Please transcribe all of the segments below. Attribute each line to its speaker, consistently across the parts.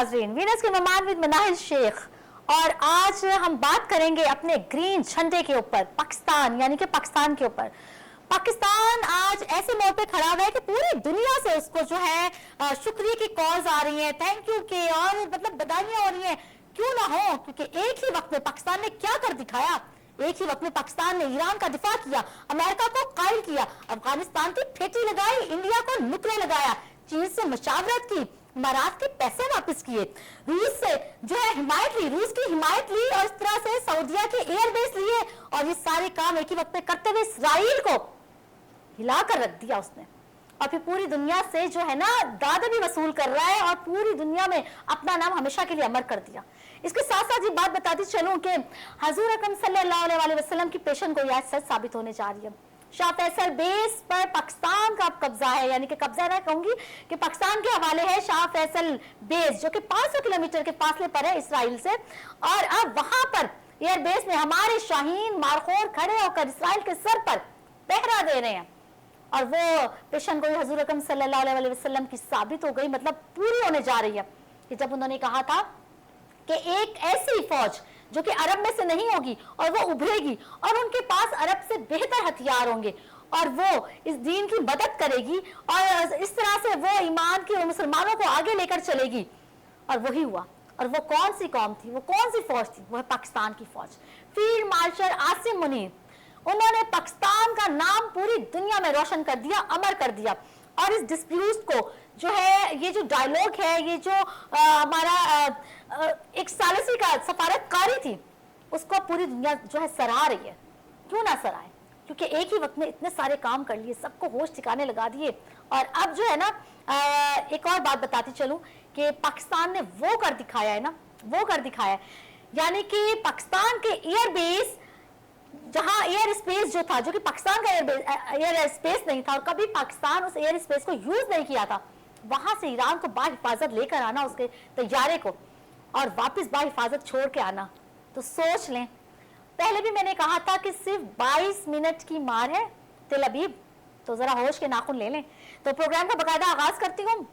Speaker 1: नाजरीन, वीनस के मेहमान विद मनाहिल शेख। और आज हम बात करेंगे अपने ग्रीन झंडे के ऊपर, पाकिस्तान यानी कि पाकिस्तान के ऊपर। पाकिस्तान आज ऐसे मोड़ पे खड़ा हुआ है कि पूरी दुनिया से उसको जो है शुक्रिया की कॉल्स आ रही हैं, थैंक यू के, और मतलब बधाइयां हो रही हैं। क्यों ना हो, क्योंकि एक ही वक्त में पाकिस्तान ने क्या कर दिखाया। एक ही वक्त में पाकिस्तान ने ईरान का दिफा किया, अमेरिका को कायल किया, अफगानिस्तान की फेटी लगाई, इंडिया को नुकरे लगाया, चीन से मुशावरत की, इमारात के पैसे वापस किए, रूस से जो है हिमायत ली, रूस की हिमायत ली, और इस तरह से सऊदिया के एयरबेस लिए, और ये सारे काम एक ही वक्त में करते हुए इसराइल को हिला कर रख दिया उसने। और फिर पूरी दुनिया से जो है ना दादा भी वसूल कर रहा है, और पूरी दुनिया में अपना नाम हमेशा के लिए अमर कर दिया। इसके साथ साथ ये बात बताती चलूं कि हजूर अकरम सल्लल्लाहु अलैहि वसल्लम की पेशन गोई आज सच साबित होने जा रही है। शाह फैसल बेस पर पाकिस्तान का कब्जा है, यानी कि कब्जा ना कहूंगी कि पाकिस्तान के हवाले है शाह फैसल बेस, जो कि 500 किलोमीटर के फासले पर है इसराइल से। और अब वहां पर एयरबेस में हमारे शाहीन मारखोर खड़े होकर इसराइल के सर पर पहरा दे रहे हैं। और वो पेशन गोई हजूर अकरम सल्लल्लाहु अलैहि वसल्लम की साबित हो गई, मतलब पूरी होने जा रही है, कि जब उन्होंने कहा था कि एक ऐसी फौज जो कि अरब में से नहीं होगी और वो उभरेगी, और उनके पास अरब से बेहतर हथियार होंगे, और वो इस दीन की मदद करेगी, और इस तरह से वो ईमान की और मुसलमानों को आगे लेकर चलेगी। और वही हुआ। और वो कौन सी कौम थी, वो कौन सी फौज थी? वो है पाकिस्तान की फौज। फील्ड मार्शल आसिम मुनीर, उन्होंने पाकिस्तान का नाम पूरी दुनिया में रोशन कर दिया, अमर कर दिया। और इस डिस्प्यूट को जो है, ये जो डायलॉग है, ये जो हमारा एक सालसी का सफारतकारी थी, उसको पूरी दुनिया जो है सराह रही है। क्यों ना सराहे, क्योंकि एक ही वक्त में इतने सारे काम कर लिए, सबको होश ठिकाने लगा दिए। और अब जो है ना एक और बात बताती चलूं कि पाकिस्तान ने वो कर दिखाया है ना, वो कर दिखाया है, यानी कि पाकिस्तान के एयरबेस, जहां एयर स्पेस जो था, जो कि पाकिस्तान का एयर स्पेस नहीं था, और कभी पाकिस्तान उस एयर स्पेस को यूज नहीं किया था, वहां से ईरान को बाहिफाजत लेकर आना उसके तैयारे को, और वापस बाहिफाजत छोड़ के आना। तो सोच लें, पहले भी मैंने कहा था कि सिर्फ 22 मिनट की मार है तेल अबीब, तो जरा होश के नाखून ले लें। तो प्रोग्राम का बाकायदा आगाज करती हूँ।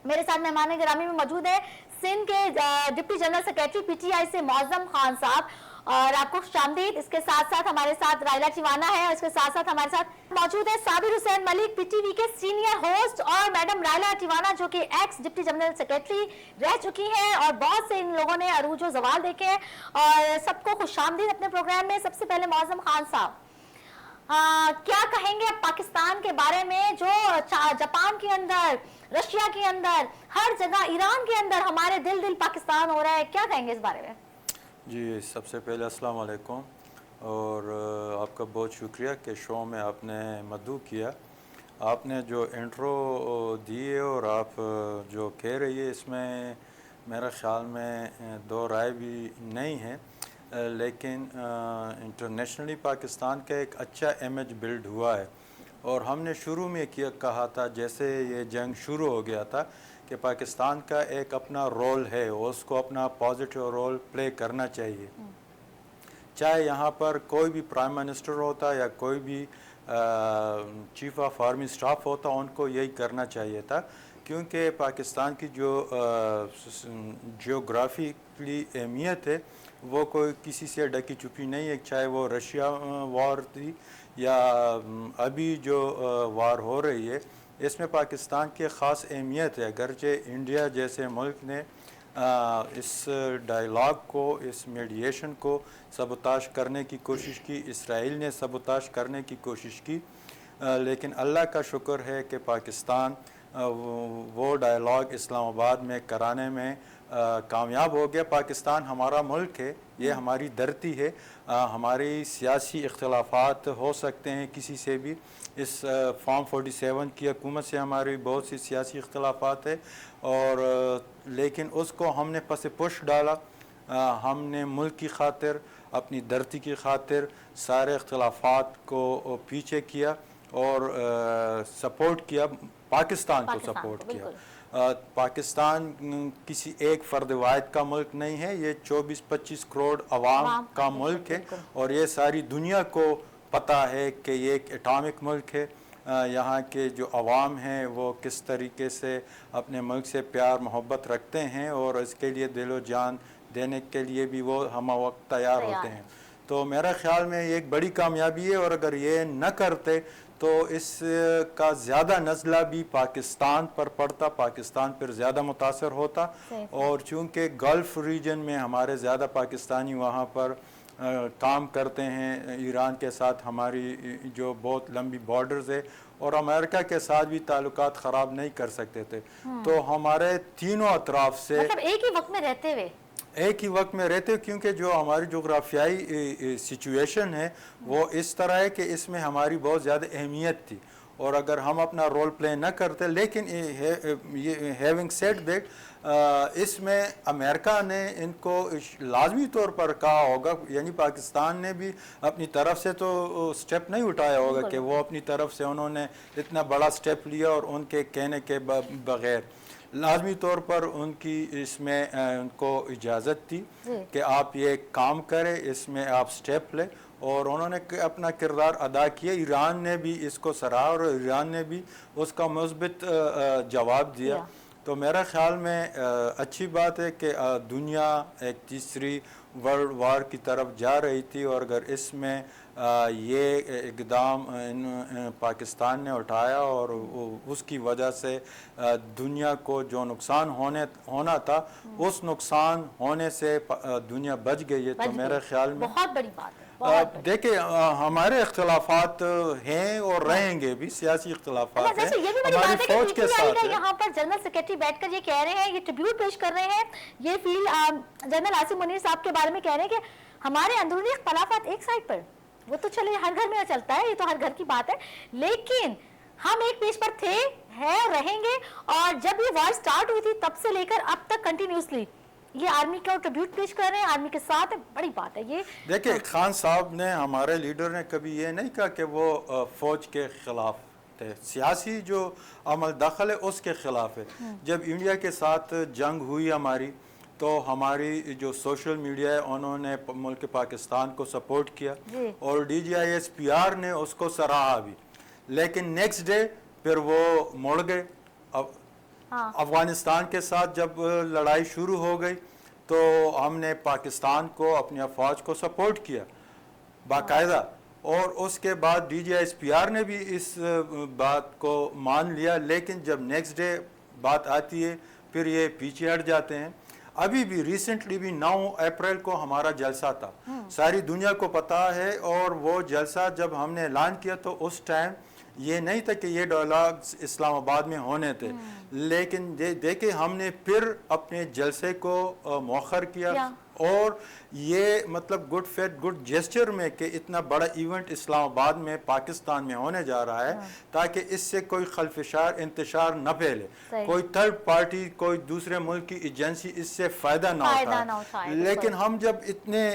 Speaker 1: मेरे साथ मेहमान गिरामी में मौजूद है सिंध के डिप्टी जनरल सेक्रेटरी पीटीआई से मौजम खान साहब, और आपको खुशामदीद। इसके साथ साथ हमारे साथ रायला टिवाना है, और इसके साथ साथ हमारे साथ मौजूद है साबिर हुसैन मलिक, पीटीवी के सीनियर होस्ट, और मैडम रायला टिवाना जो कि एक्स डिप्टी जनरल सेक्रेटरी रह चुकी हैं, और बहुत से इन लोगों ने अरूज व ज़वाल देखे हैं। और सबको खुशामदीद अपने प्रोग्राम में। सबसे पहले मौजम खान साहब, क्या कहेंगे अब पाकिस्तान के बारे में, जो जापान के अंदर, रशिया के अंदर, हर जगह, ईरान के अंदर हमारे दिल दिल पाकिस्तान हो रहा है, क्या कहेंगे इस बारे में?
Speaker 2: जी, सबसे पहले अस्सलाम वालेकुम, और आपका बहुत शुक्रिया कि शो में आपने मदऊ किया। आपने जो इंट्रो दी है और आप जो कह रही है, इसमें मेरा ख्याल में दो राय भी नहीं है, लेकिन इंटरनेशनली पाकिस्तान का एक अच्छा इमेज बिल्ड हुआ है। और हमने शुरू में कहा था, जैसे ये जंग शुरू हो गया था, कि पाकिस्तान का एक अपना रोल है, उसको अपना पॉजिटिव रोल प्ले करना चाहिए। चाहे यहाँ पर कोई भी प्राइम मिनिस्टर होता या कोई भी चीफ ऑफ आर्मी स्टाफ होता, उनको यही करना चाहिए था, क्योंकि पाकिस्तान की जो जियोग्राफिकली अहमियत है, वो कोई किसी से ढकी छुपी नहीं है। चाहे वो रशिया वार थी या अभी जो वार हो रही है, इसमें पाकिस्तान की ख़ास अहमियत है। अगरचे इंडिया जैसे मुल्क ने इस डायलॉग को, इस मीडिएशन को सबोताश करने की कोशिश की, इसराइल ने सबोताश करने की कोशिश की, लेकिन अल्लाह का शुक्र है कि पाकिस्तान वो डायलॉग इस्लामाबाद में कराने में कामयाब हो गया। पाकिस्तान हमारा मुल्क है, ये हमारी धरती है। हमारी सियासी इख्तलाफात हो सकते हैं किसी से भी, इस फॉर्म 47 की हुकूमत से हमारी बहुत सी सियासी इख्तलाफात है, और लेकिन उसको हमने पस पुश डाला। हमने मुल्क की खातिर, अपनी धरती की खातिर सारे इख्तलाफात को पीछे किया और सपोर्ट किया, पाकिस्तान को सपोर्ट किया। पाकिस्तान किसी एक फ़र्द वाहिद का मुल्क नहीं है, ये 24-25 करोड़ अवाम का मुल्क है, और ये सारी दुनिया को पता है कि ये एक एटॉमिक मुल्क है। यहाँ के जो अवाम हैं वो किस तरीके से अपने मुल्क से प्यार मोहब्बत रखते हैं और इसके लिए दिलो जान देने के लिए भी वो हम वक्त तैयार होते हैं। तो मेरा ख्याल में ये एक बड़ी कामयाबी है, और अगर ये न करते तो इसका ज़्यादा नज़ला भी पाकिस्तान पर पड़ता, पाकिस्तान पर ज़्यादा मुतासर होता। और चूँकि गल्फ़ रीजन में हमारे ज़्यादा पाकिस्तानी वहाँ पर काम करते हैं, ईरान के साथ हमारी जो बहुत लंबी बॉर्डर्स है, और अमेरिका के साथ भी ताल्लुकात ख़राब नहीं कर सकते थे। तो हमारे तीनों अतराफ से
Speaker 1: मतलब एक ही वक्त में रहते हुए
Speaker 2: क्योंकि जो हमारी जोग्राफियाई सिचुएशन है वो इस तरह है कि इसमें हमारी बहुत ज़्यादा अहमियत थी, और अगर हम अपना रोल प्ले न करते, लेकिन ये हैविंग सेड दैट इसमें अमेरिका ने इनको लाजमी तौर पर कहा होगा, यानी पाकिस्तान ने भी अपनी तरफ से तो स्टेप नहीं उठाया होगा कि वो अपनी तरफ से उन्होंने इतना बड़ा स्टेप लिया और उनके कहने के बगैर लाजमी तौर पर उनकी इसमें उनको इजाज़त थी कि आप ये काम करें, इसमें आप स्टेप लें, और उन्होंने अपना किरदार अदा किया। ईरान ने भी इसको सराहा और ईरान ने भी उसका मुस्बित जवाब दिया। तो मेरा ख्याल में अच्छी बात है कि दुनिया एक तीसरी वर्ल्ड वार की तरफ जा रही थी, और अगर इसमें ये इक़दाम पाकिस्तान ने उठाया और उसकी वजह से दुनिया को जो नुकसान होना था उस नुकसान होने से दुनिया बच गई है। तो मेरे ख्याल में
Speaker 1: बहुत बड़ी बात है।
Speaker 2: देखिए हमारे इख्तलाफात हैं और रहेंगे भी, सियासी इख्तलाफात हैं हमारी फौज के साथ।
Speaker 1: यहाँ पर जनरल सेक्रेटरी बैठकर ये कह रहे हैं, ये ट्रिब्यूट पेश कर रहे हैं, ये फील जनरल आसिम मुनीर साहब के बारे में कह रहे हैं कि हमारे अंदरूनी इख्तलाफात एक साइड पर, वो तो चले हर घर में चलता है, ये तो हर घर की बात है, लेकिन हम एक पेज पर थे, है, रहेंगे। और जब ये वार स्टार्ट हुई थी तब से लेकर अब तक कंटिन्यूसली ये आर्मी का ट्रिब्यूट पेश कर रहे हैं, आर्मी के साथ है, बड़ी बात है ये।
Speaker 2: देखिए खान साहब ने, हमारे लीडर ने कभी ये नहीं कहा कि वो फौज के खिलाफ थे, सियासी जो अमल दखल है उसके खिलाफ है। जब इंडिया के साथ जंग हुई हमारी, तो हमारी जो सोशल मीडिया है उन्होंने मुल्क पाकिस्तान को सपोर्ट किया और DGISPR ने उसको सराहा भी, लेकिन नेक्स्ट डे फिर वो मुड़ गए। अब अफगानिस्तान के साथ जब लड़ाई शुरू हो गई तो हमने पाकिस्तान को, अपनी अफवाज को सपोर्ट किया बाकायदा, और उसके बाद DGISPR ने भी इस बात को मान लिया, लेकिन जब नेक्स्ट डे बात आती है फिर ये पीछे हट जाते हैं। अभी भी रिसेंटली भी 9 अप्रैल को हमारा जलसा था, सारी दुनिया को पता है, और वो जलसा जब हमने ऐलान किया तो उस टाइम ये नहीं था कि ये डायलॉग्स इस्लामाबाद में होने थे, लेकिन देखे हमने फिर अपने जलसे को मौखर किया, और ये मतलब गुड फेथ गुड जेस्चर में कि इतना बड़ा इवेंट इस्लामाबाद में पाकिस्तान में होने जा रहा है, ताकि इससे कोई खलफिशार इंतशार न फैले, कोई थर्ड पार्टी, कोई दूसरे मुल्क की एजेंसी इससे फ़ायदा ना उठाए। लेकिन हम जब इतने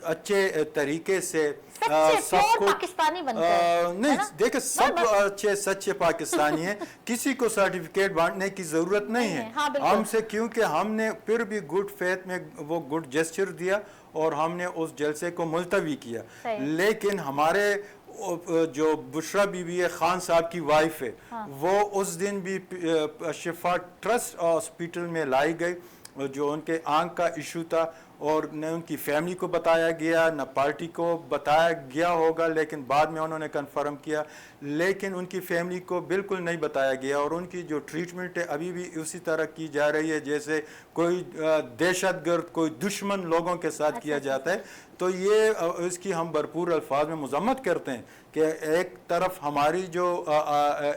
Speaker 2: अच्छे तरीके से सब
Speaker 1: पाकिस्तानी
Speaker 2: नहीं, देखिए सब अच्छे सच्चे पाकिस्तानी हैं, किसी को सर्टिफिकेट बांटने की ज़रूरत नहीं है हमसे, क्योंकि हमने फिर भी गुड फेथ में वो गुड जेस्चर दिया और हमने उस जलसे को मुलतवी किया। लेकिन हमारे जो बुशरा बीबी है, खान साहब की वाइफ है, वो उस दिन भी शिफा ट्रस्ट हॉस्पिटल में लाई गई, जो उनके आंख का इशू था, और न उनकी फैमिली को बताया गया, न पार्टी को बताया गया होगा, लेकिन बाद में उन्होंने कंफर्म किया, लेकिन उनकी फैमिली को बिल्कुल नहीं बताया गया, और उनकी जो ट्रीटमेंट है अभी भी उसी तरह की जा रही है जैसे कोई दहशतगर्द, कोई दुश्मन लोगों के साथ किया जाता है। तो ये इसकी हम भरपूर अल्फाज में मजम्मत करते हैं कि एक तरफ हमारी जो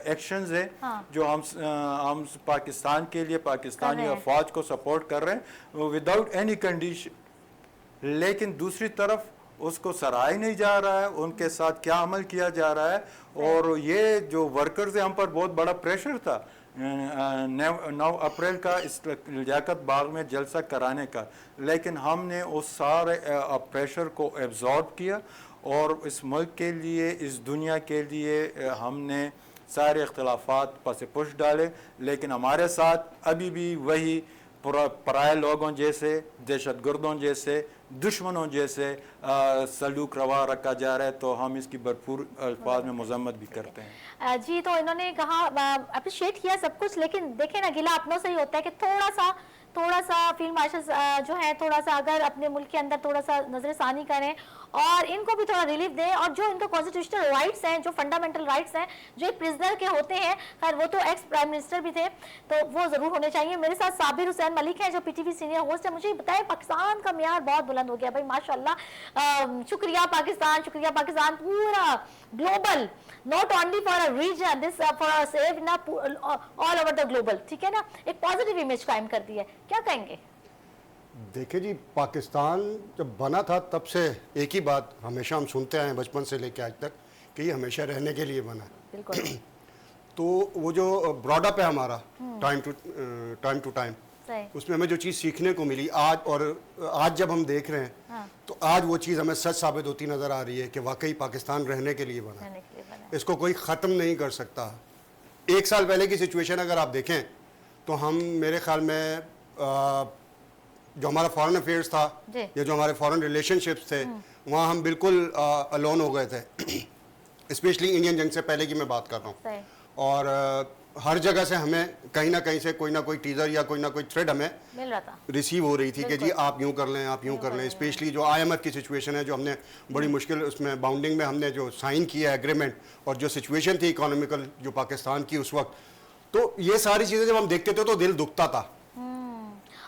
Speaker 2: एक्शंस है, जो हम पाकिस्तान के लिए, पाकिस्तानी अफवाज को सपोर्ट कर रहे हैं विदाउट एनी कंडीशन, लेकिन दूसरी तरफ उसको सराहा ही नहीं जा रहा है, उनके साथ क्या अमल किया जा रहा है। और ये जो वर्कर्स है, हम पर बहुत बड़ा प्रेशर था 9 अप्रैल का इस लियाकत बाग में जलसा कराने का, लेकिन हमने उस सारे प्रेशर को एब्जॉर्ब किया और इस मुल्क के लिए, इस दुनिया के लिए हमने सारे इख्तलाफात पस पुश डाले। लेकिन हमारे साथ अभी भी वही पराए लोगों जैसे, दहशतगर्दों जैसे दुश्मनों जैसे सलूक रवा रखा जा रहा है, तो हम इसकी भरपूर अल्फाज में मजम्मत भी करते हैं।
Speaker 1: जी, तो इन्होंने कहा अप्रिशिएट किया सब कुछ, लेकिन देखे ना गिला अपनों से ही होता है कि थोड़ा सा फील्ड मार्शल जो है थोड़ा सा अगर अपने मुल्क के अंदर थोड़ा सा नजरसानी करें और इनको भी थोड़ा रिलीफ दें, और जो इनको कॉन्स्टिट्यूशनल राइट्स हैं, जो फंडामेंटल राइट्स हैं, जो एक प्रिजनर के होते हैं, खैर वो तो एक्स प्राइम मिनिस्टर भी थे, तो वो जरूर होने चाहिए। मेरे साथ साबिर हुसैन मलिक हैं जो पीटीवी सीनियर होस्ट है। मुझे बताएं, पाकिस्तान का म्यार बहुत बुलंद हो गया भाई माशाल्लाह। शुक्रिया पाकिस्तान, पूरा global, not only for a region, this for a save ना ऑल ओवर द ग्लोबल, ठीक है ना, एक पॉजिटिव इमेज कायम कर दी है। क्या कहेंगे?
Speaker 3: देखिए जी, पाकिस्तान जब बना था तब से एक ही बात हमेशा हम सुनते आए हैं बचपन से लेकर आज तक कि ये हमेशा रहने के लिए बना है।
Speaker 1: बिल्कुल।
Speaker 3: तो वो जो ब्रॉडअप है हमारा टाइम टू टाइम, उसमें हमें जो चीज़ सीखने को मिली आज जब हम देख रहे हैं,
Speaker 1: हाँ।
Speaker 3: तो आज वो चीज़ हमें सच साबित होती नज़र आ रही है कि वाकई पाकिस्तान रहने के लिए बना है। इसको कोई ख़त्म नहीं कर सकता। एक साल पहले की सिचुएशन अगर आप देखें तो हम, मेरे ख्याल में जो हमारा फॉरेन अफेयर्स था या जो हमारे फॉरेन रिलेशनशिप्स थे, वहाँ हम बिल्कुल अलोन हो गए थे। स्पेशली इंडियन जंग से पहले की मैं बात कर रहा हूँ। और हर जगह से हमें कहीं ना कहीं से कोई ना कोई टीजर या कोई ना कोई थ्रेड हमें
Speaker 1: मिल रहा था,
Speaker 3: रिसीव हो रही थी कि जी आप यूँ कर लें, आप यूँ कर लें। स्पेशली जो IMF की सिचुएशन है, जो हमने बड़ी मुश्किल उसमें बाउंडिंग में हमने जो साइन किया है एग्रीमेंट, और जो सिचुएशन थी इकोनॉमिकल जो पाकिस्तान की उस वक्त, तो ये सारी चीज़ें जब हम देखते थे तो दिल दुखता था।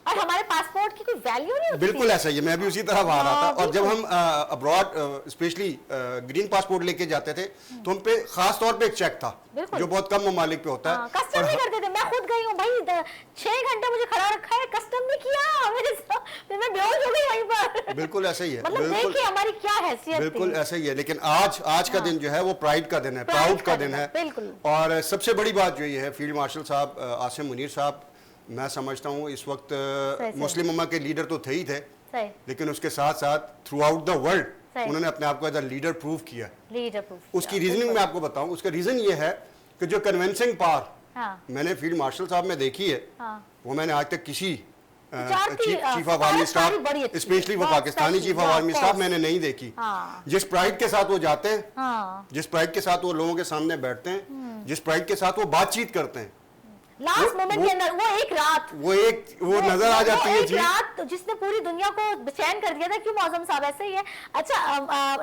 Speaker 1: और हमारे पासपोर्ट की कोई वैल्यू नहीं होती।
Speaker 3: बिल्कुल ऐसा ही है, मैं भी उसी तरह आ रहा था। और जब हम अब्रॉड स्पेशली ग्रीन पासपोर्ट लेके जाते थे तो हम पे खास तौर पे एक चेक था जो बहुत कम ममालिक पे होता है।
Speaker 1: कस्टम नहीं करते थे। मैं खुद गई हूँ भाई, 6 घंटे मुझे खड़ा रखा है, कस्टम नहीं किया मेरे साथ, फिर मैं बेहोश हो गई वहीं पर।
Speaker 3: बिल्कुल ऐसा ही है,
Speaker 1: मतलब देखिए हमारी क्या हैसियत।
Speaker 3: बिल्कुल ऐसा ही है। लेकिन आज का दिन जो है वो प्राइड का दिन है, प्राउड का दिन है। और सबसे बड़ी बात जो ये है, फील्ड मार्शल साहब आसिम मुनीर साहब, मैं समझता हूँ इस वक्त मुस्लिम उम्मा के लीडर तो थे ही थे, लेकिन उसके साथ साथ थ्रू आउट द वर्ल्ड उन्होंने अपने आप को एज अ लीडर प्रूव किया। उसकी रीजनिंग मैं आपको बताऊं, उसका रीजन ये है कि जो कन्विंसिंग पावर मैंने फील्ड मार्शल साहब में देखी है, वो मैंने आज तक किसी chief of army staff, specially वो Pakistani chief of army staff, मैंने नहीं देखी। जिस प्राइड के साथ वो जाते हैं, जिस प्राइड के साथ वो लोगों के सामने बैठते हैं, जिस प्राइड के साथ वो बातचीत करते हैं,
Speaker 1: लास्ट मोमेंट के अंदर
Speaker 3: वो नजर आ जाती है।
Speaker 1: एक रात जिसने पूरी दुनिया को बेचैन कर दिया था। क्यों मौजम साहब ऐसे ही है। अच्छा,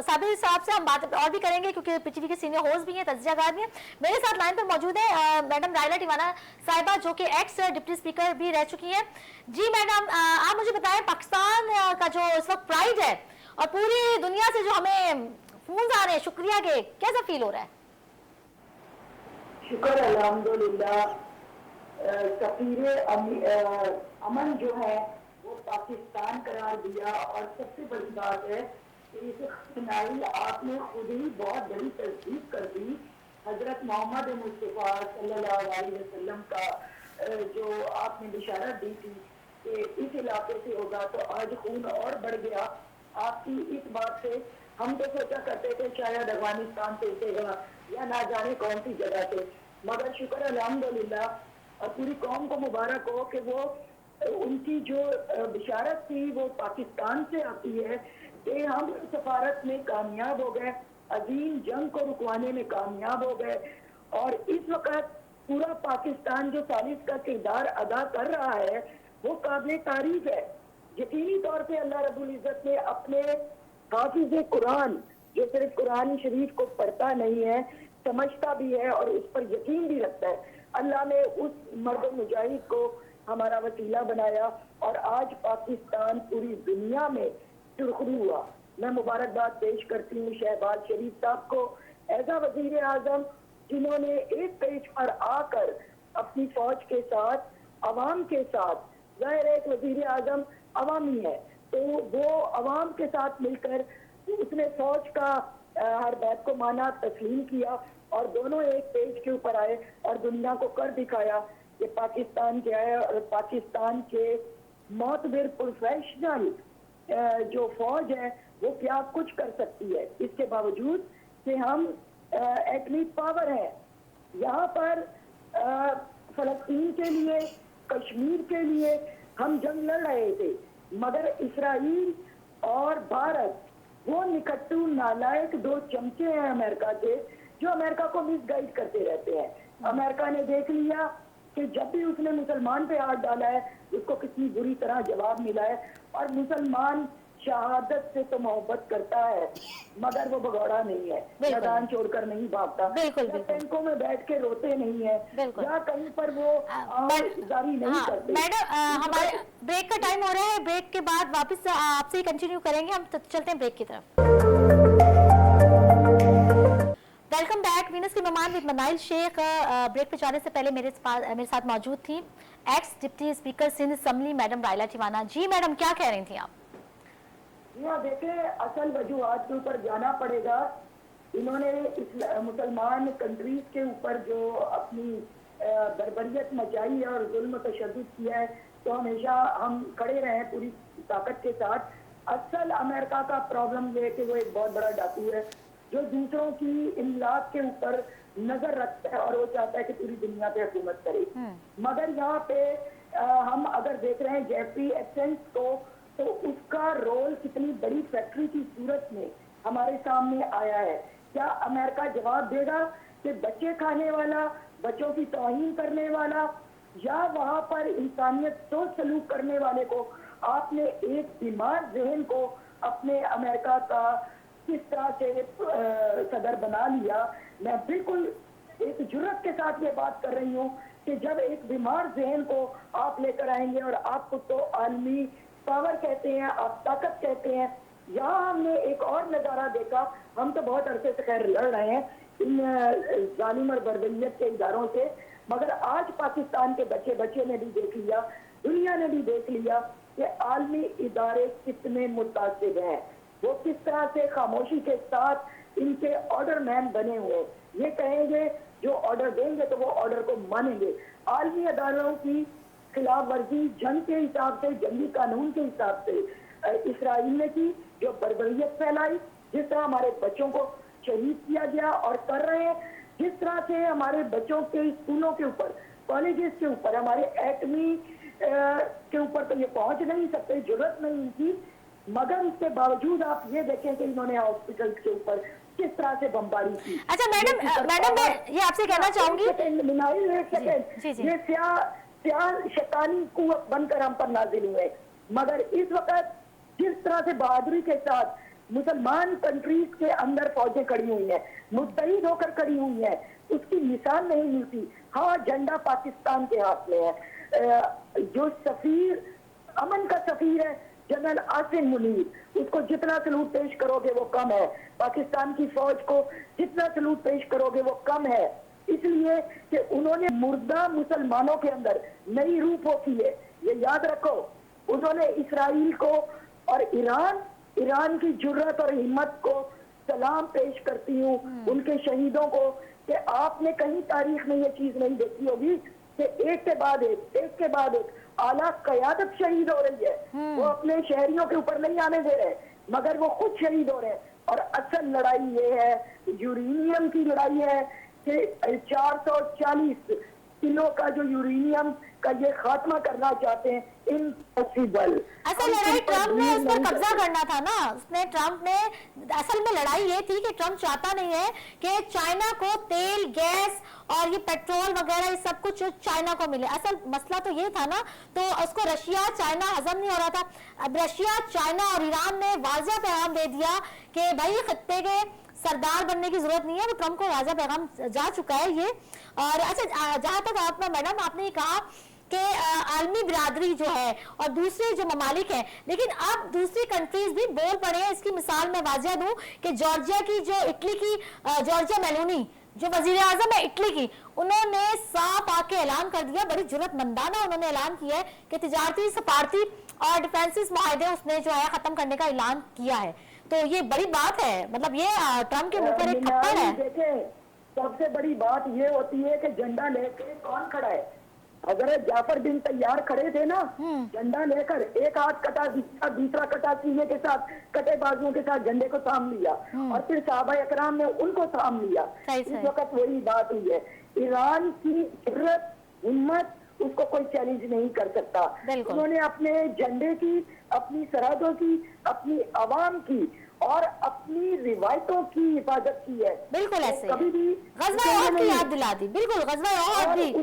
Speaker 1: साबिर साहब से हम बात और भी करेंगे क्योंकि पीटीवी के सीनियर होस्ट भी हैं, तज्जियाकार भी हैं। मेरे साथ लाइन पे मौजूद है मैडम रायला टिवाना साहिबा, जो कि एक्स डिप्टी स्पीकर भी रह चुकी हैं। जी मैडम, आप मुझे बताएं, पाकिस्तान का जो इस वक्त प्राइड है और पूरी दुनिया से जो हमें फोन आ रहे हैं शुक्रिया के, कैसा फील हो रहा है?
Speaker 4: शुक्र अल्हम्दुलिल्लाह, सफीर अमन जो है वो पाकिस्तान करार दिया। और सबसे बड़ी बात है कि इस खतनाइल आपने खुद ही बहुत बड़ी तस्दीक कर दी हजरत मोहम्मद मुस्तफ़ा सल्लल्लाहु अलैहि वसल्लम का, जो आपने बिशारत दी थी कि इस इलाके से होगा, तो आज खून और बढ़ गया आपकी इस बात से। हम तो सोचा करते थे शायद अफगानिस्तान से उठेगा या ना जाने कौन सी जगह से, मगर शुक्र अल्हम्दुलिल्लाह, और पूरी कौम को मुबारक हो कि वो उनकी जो बिशारत थी वो पाकिस्तान से आती है कि हम सफारत में कामयाब हो गए, अजीम जंग को रुकवाने में कामयाब हो गए। और इस वक्त पूरा पाकिस्तान जो सालिस का किरदार अदा कर रहा है वो काबिल तारीफ है। यकीनी तौर पे अल्लाह रब्बुल इज्जत ने अपने हाफिज़ कुरान, जो सिर्फ कुरान शरीफ को पढ़ता नहीं है, समझता भी है और उस पर यकीन भी रखता है, अल्लाह ने उस मर्द मुजाहिद को हमारा वसीला बनाया और आज पाकिस्तान पूरी दुनिया में सुरखरू हुआ। मैं मुबारकबाद पेश करती हूँ शहबाज शरीफ साहब को, ऐसा वजीर आजम जिन्होंने एक पेज पर आकर अपनी फौज के साथ, अवाम के साथ, जाहिर है एक वजीर आजम अवामी है, तो वो अवाम के साथ मिलकर उसने फौज का हर बात को माना, तस्लीम किया और दोनों एक पेज के ऊपर आए और दुनिया को कर दिखाया कि पाकिस्तान क्या है और पाकिस्तान के मोतबर प्रोफेशनल जो फौज है वो क्या कुछ कर सकती है। इसके बावजूद कि हम एटलीट पावर है, यहाँ पर फलस्तीन के लिए, कश्मीर के लिए हम जंग लड़ रहे थे, मगर इसराइल और भारत वो निकट्टू नालायक दो चमचे हैं अमेरिका के, जो अमेरिका को मिसगाइड करते रहते हैं। अमेरिका ने देख लिया कि जब भी उसने मुसलमान पे हाथ डाला है उसको कितनी बुरी तरह जवाब मिला है, और मुसलमान शहादत से तो मोहब्बत करता है मगर वो भगौड़ा नहीं है, मैदान छोड़कर नहीं भागता, टैंकों में बैठ के रोते नहीं है, या कहीं पर वो जारी नहीं करते।
Speaker 1: मैडम हमारे ब्रेक का टाइम हो रहा है, ब्रेक के बाद वापस आपसे ही कंटिन्यू करेंगे, हम चलते हैं ब्रेक की तरफ। वेलकम बैक, वीनस की मेहमान विद मनाइल शेख। ब्रेक पे जाने से पहले मेरे साथ मौजूद थी ex deputy speaker Sindh assembly madam Raila Tiwana ji. Madam क्या कह रही थी आप?
Speaker 4: यहाँ देखे, असल वजूहात के ऊपर जाना पड़ेगा। इन्होंने मुसलमान कंट्रीज के ऊपर जो अपनी बर्बरियत मचाई है और जुल्म तशद्दुद किया है, तो हमेशा हम खड़े रहे पूरी ताकत के साथ। असल अमेरिका का प्रॉब्लम ये है कि वो एक बहुत बड़ा डाकू है जो दूसरों की इमलाक के ऊपर नजर रखता है और वो चाहता है कि पूरी दुनिया पे हुकूमत करे। मगर यहाँ पे हम अगर देख रहे हैं जेफरी एप्सन को, तो उसका रोल कितनी बड़ी फैक्ट्री की सूरत में हमारे सामने आया है। क्या अमेरिका जवाब देगा कि बच्चे खाने वाला, बच्चों की तौहीन करने वाला, या वहां पर इंसानियत सोच सलूक करने वाले को आपने एक बीमार जहन को अपने अमेरिका का किस तरह से सदर बना लिया? मैं बिल्कुल एक जुर्रत के साथ ये बात कर रही हूँ कि जब एक बीमार जहन को आप लेकर आएंगे और आपको तो आलमी पावर कहते हैं, आप ताकत कहते हैं। यहाँ हमने एक और नज़ारा देखा, हम तो बहुत अरसे से खैर लड़ रहे हैं इन जालिम और बर्बरियत के इदारों से, मगर आज पाकिस्तान के बच्चे ने भी देख लिया, दुनिया ने भी देख लिया कि आलमी इदारे कितने मुतासिब हैं, वो किस तरह से खामोशी के साथ इनके ऑर्डर मैन बने हुए। ये कहेंगे जो ऑर्डर देंगे तो वो ऑर्डर को मानेंगे। आलमी अदालतों की खिलाफ वर्जी जंग के हिसाब से, जंगी कानून के हिसाब से इसराइल ने की, जो बर्बरियत फैलाई, जिस तरह हमारे बच्चों को शहीद किया गया और कर रहे हैं, जिस तरह से हमारे बच्चों के स्कूलों के ऊपर, कॉलेजेस के ऊपर, हमारे एटमी के ऊपर तो ये पहुंच नहीं सकते, जरूरत नहीं थी, मगर उसके बावजूद आप ये देखें कि इन्होंने हॉस्पिटल के ऊपर किस तरह से बमबारी की।
Speaker 1: अच्छा मैडम मैं ये आपसे कहना चाहूंगी,
Speaker 4: ये शैतानी कुव्वत बनकर हम पर नाजिल हुए, मगर इस वक्त जिस तरह से बहादुरी के साथ मुसलमान कंट्रीज के अंदर फौजें खड़ी हुई हैं, मुत्तहिद होकर खड़ी हुई हैं, उसकी मिसाल नहीं मिलती। हाँ, झंडा पाकिस्तान के हाथ में है। जो सफीर, अमन का सफीर है जनरल आसिम मुनीर, उसको जितना सलूट पेश करोगे वो कम है। पाकिस्तान की फौज को जितना सलूट पेश करोगे वो कम है, इसलिए कि उन्होंने मुर्दा मुसलमानों के अंदर नई रूह फूंकी है। ये याद रखो, उन्होंने इसराइल को और ईरान की जुर्रत और हिम्मत को सलाम पेश करती हूँ, उनके शहीदों को, कि आपने कहीं तारीख में ये चीज नहीं देखी होगी कि एक के बाद एक आला कयादत शहीद हो रही है। वो अपने शहरियों के ऊपर नहीं आने दे रहे, मगर वो खुद शहीद हो रहे हैं। और असल लड़ाई ये है, यूरेनियम की लड़ाई है कि 440 किलो का जो यूरेनियम का ये खात्मा करना चाहते हैं, इम्पॉसिबल।
Speaker 1: असल लड़ाई ट्रम्प ने उस पर कब्जा करना था ना, ट्रम्प ने असल में लड़ाई ये थी कि ट्रम्प चाहता नहीं है कि चाइना को तेल, गैस और ये पेट्रोल वगैरह ये सब कुछ चाइना को मिले। असल मसला तो ये था ना, तो उसको रशिया चाइना हजम नहीं हो रहा था। अब रशिया, चाइना और ईरान ने वाज़ेह पैगाम दे दिया कि भाई खत्ते के सरदार बनने की जरूरत नहीं है, तो ट्रम्प को वाज़ेह पैगाम जा चुका है ये। और अच्छा, जहां तक आपने मैडम आपने कहा कि आलमी बिरादरी जो है और दूसरे जो ममालिक हैं, लेकिन अब दूसरी कंट्रीज भी बोल पड़े हैं। इसकी मिसाल मैं वाज़ेह दूं कि जॉर्जिया की जो इटली की जॉर्जिया मेलोनी जो वजीर आजम है इटली की, उन्होंने साफ आके ऐलान कर दिया, बड़ी जुर्रतमंदाना उन्होंने ऐलान किया है कि तिजारती, सफारती और डिफेंसिव मुआहदे उसने जो है खत्म करने का ऐलान किया है। तो ये बड़ी बात है, मतलब ये ट्रम्प के मुंह पर एक थप्पड़ है।
Speaker 4: देखें, सबसे बड़ी बात ये होती है कि झंडा लेके कौन खड़ा है। हजरत जाफर बिन तैयार खड़े थे ना, झंडा लेकर, एक हाथ कटा, दूसरा कटा, सीने के साथ कटे बाजुओं के साथ झंडे को थाम लिया, और फिर साहबा इकराम ने उनको थाम लिया। इस वक्त वही बात हुई है। ईरान की हिम्मत, उसको कोई चैलेंज नहीं कर सकता। उन्होंने अपने झंडे की अपनी सरहदों की, अपनी आवाम की और अपनी रिवायतों की हिफाजत की है।
Speaker 1: बिल्कुल ऐसे
Speaker 4: कभी भी
Speaker 1: गजवा ओहद की याद दिला दी, बिल्कुल गजवा ओहद भी।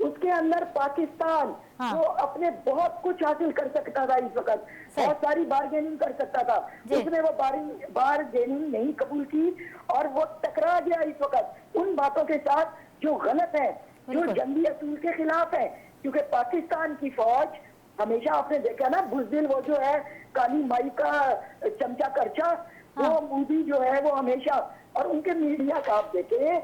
Speaker 4: उसके अंदर पाकिस्तान जो अपने बहुत कुछ हासिल कर सकता था इस वक्त, बहुत सारी बारगेनिंग कर सकता था, उसने वो बारगेनिंग नहीं कबूल की और वो टकरा गया इस वक्त उन बातों के साथ जो गलत है, जो जंगी असूल के खिलाफ है। क्योंकि पाकिस्तान की फौज हमेशा, आपने देखा ना, बुज़दिल वो जो है काली माई का चमचा करचा, वो मोदी जो है वो हमेशा, और उनके मीडिया का आप देखे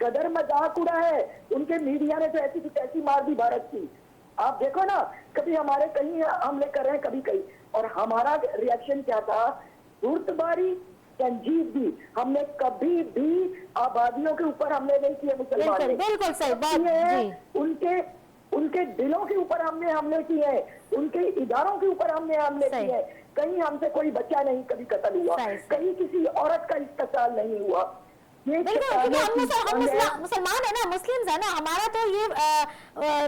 Speaker 4: कदर मजाक उड़ा है, उनके मीडिया ने तो ऐसी तैसी मार दी भारत की। आप देखो ना, कभी हमारे कहीं हमले कर रहे हैं, कभी कहीं, और हमारा रिएक्शन क्या था? दुर्तबारी, संजीदगी। हमने कभी भी आबादियों के ऊपर हमले नहीं किए मुसलमान ने।
Speaker 1: बिल्कुल सही बात जी।
Speaker 4: उनके दिलों के ऊपर हमने हमले किए हैं, उनके इदारों के ऊपर हमने हमले किए हैं। कहीं हमसे कोई बच्चा नहीं कभी कत्ल हुआ, कहीं किसी औरत का इस्तेसाल नहीं हुआ।
Speaker 1: बिल्कुल, हम मुसलमान है ना, मुस्लिम्स है ना, हमारा तो ये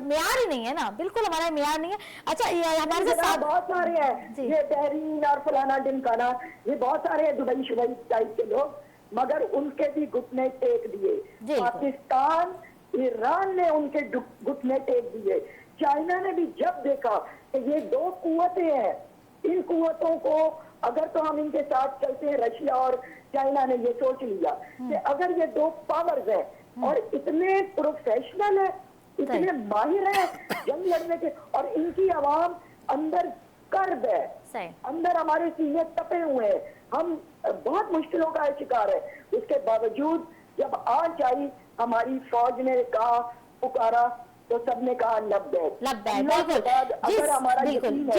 Speaker 1: मेयार ही नहीं है ना, बिल्कुल हमारा मेयार नहीं है। अच्छा, ये हमारे साथ
Speaker 4: बहुत सारे हैं, ये बहरीन और फलाना ढिमकाना, ये बहुत सारे हैं दुबई शुबई टाइप के लोग, मगर उनके भी घुटने टेक दिए। पाकिस्तान, ईरान ने उनके घुटने टेक दिए। चाइना ने भी जब देखा कि ये दो कुव्वतें हैं, इन कुव्वतों को अगर तो हम इनके साथ चलते हैं, रशिया और चाइना ने ये सोच लिया कि अगर ये दो पावर्स हैं और इतने प्रोफेशनल है, इतने माहिर है जंग लड़ने के, और इनकी आवाम अंदर कर्ब है, अंदर हमारे सीने तपे हुए हैं, हम बहुत मुश्किलों का शिकार है। उसके बावजूद जब आज आई, हमारी फौज ने कहा, पुकारा, तो सबने कहा लब्बैक। अगर हमारा यकीन है,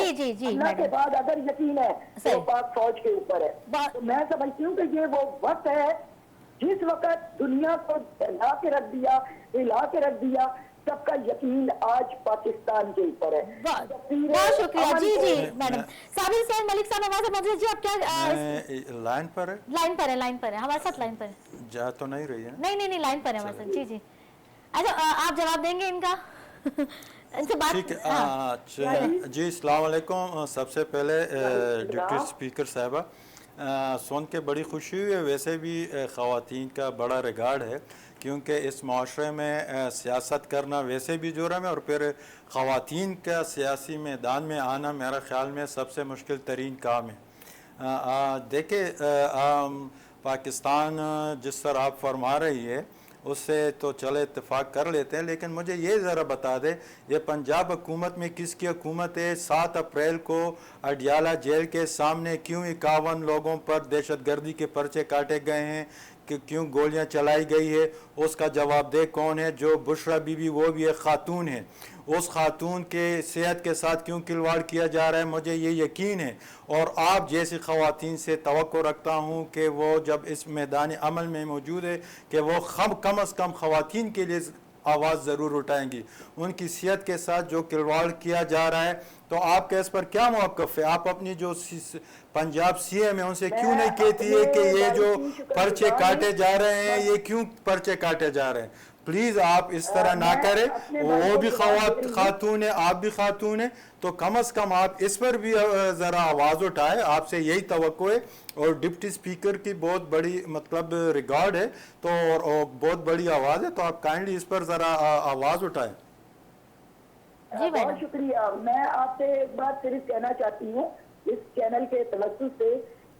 Speaker 4: अल्लाह के बाद अगर यकीन है तो पाक फौज के ऊपर है। तो मैं समझती हूँ कि ये वो वक्त है जिस वक्त दुनिया को हिला के रख दिया, हिला के रख दिया, सबका यकीन आज पाकिस्तान के ऊपर है।
Speaker 1: बहुत शुक्रिया जी जी मैडम। साबिर सैन मलिक साहब हमारे साथ मौजूद। जी आप क्या
Speaker 2: लाइन पर है?
Speaker 1: लाइन पर है हमारे साथ, लाइन पर है।
Speaker 2: जा तो नहीं रही है?
Speaker 1: नहीं लाइन पर है हमारे साथ। जी जी, अच्छा आप जवाब देंगे इनका? इनसे बात
Speaker 2: ठीक है। जी अस्सलाम वालेकुम। सबसे पहले डिप्टी स्पीकर साहबा, सुन के बड़ी खुशी हुई है। वैसे भी ख़वातीन का बड़ा रिगार्ड है, क्योंकि इस माशरे में सियासत करना वैसे भी जुर्म है, और फिर ख़वातीन का सियासी मैदान में आना मेरा ख़्याल में सबसे मुश्किल तरीन काम है। देखिए, पाकिस्तान जिस तरह आप फरमा रही है उससे तो चले इत्तेफाक कर लेते हैं, लेकिन मुझे ये ज़रा बता दे, ये पंजाब हुकूमत में किसकी हुकूमत है? 7 अप्रैल को अडियाला जेल के सामने क्यों 51 लोगों पर दहशतगर्दी के पर्चे काटे गए हैं, कि क्यों गोलियां चलाई गई है? उसका जवाबदेह कौन है? जो बुशरा बीबी, वो भी एक खातून है, उस खातून के सेहत के साथ क्यों खिलवाड़ किया जा रहा है? मुझे ये यकीन है और आप जैसी ख़वातीन से तवक्को रखता हूँ कि वो जब इस मैदान अमल में मौजूद है कि वो कम अज़ कम ख़वातीन के लिए आवाज़ ज़रूर उठाएंगी। उनकी सेहत के साथ जो खिलवाड़ किया जा रहा है, तो आपके इस पर क्या मौक़िफ़ है? आप अपनी जो पंजाब सीएम है उनसे क्यों नहीं कहती है कि ये जो पर्चे काटे जा रहे हैं, ये क्यों पर्चे काटे जा रहे हैं? प्लीज़ आप इस तरह ना करें। वो भी खातून है, आप भी खातून है, तो कम अज़ कम आप इस पर भी ज़रा आवाज़ उठाए। आपसे यही तवक्को है। और डिप्टी स्पीकर की बहुत बड़ी मतलब रिकॉर्ड है, तो और बहुत बड़ी आवाज़ है, तो आप काइंडली इस पर ज़रा आवाज़ उठाएं।
Speaker 4: बहुत शुक्रिया। मैं आपसे एक बात सिर्फ कहना चाहती हूँ इस चैनल के तवज्जुह से,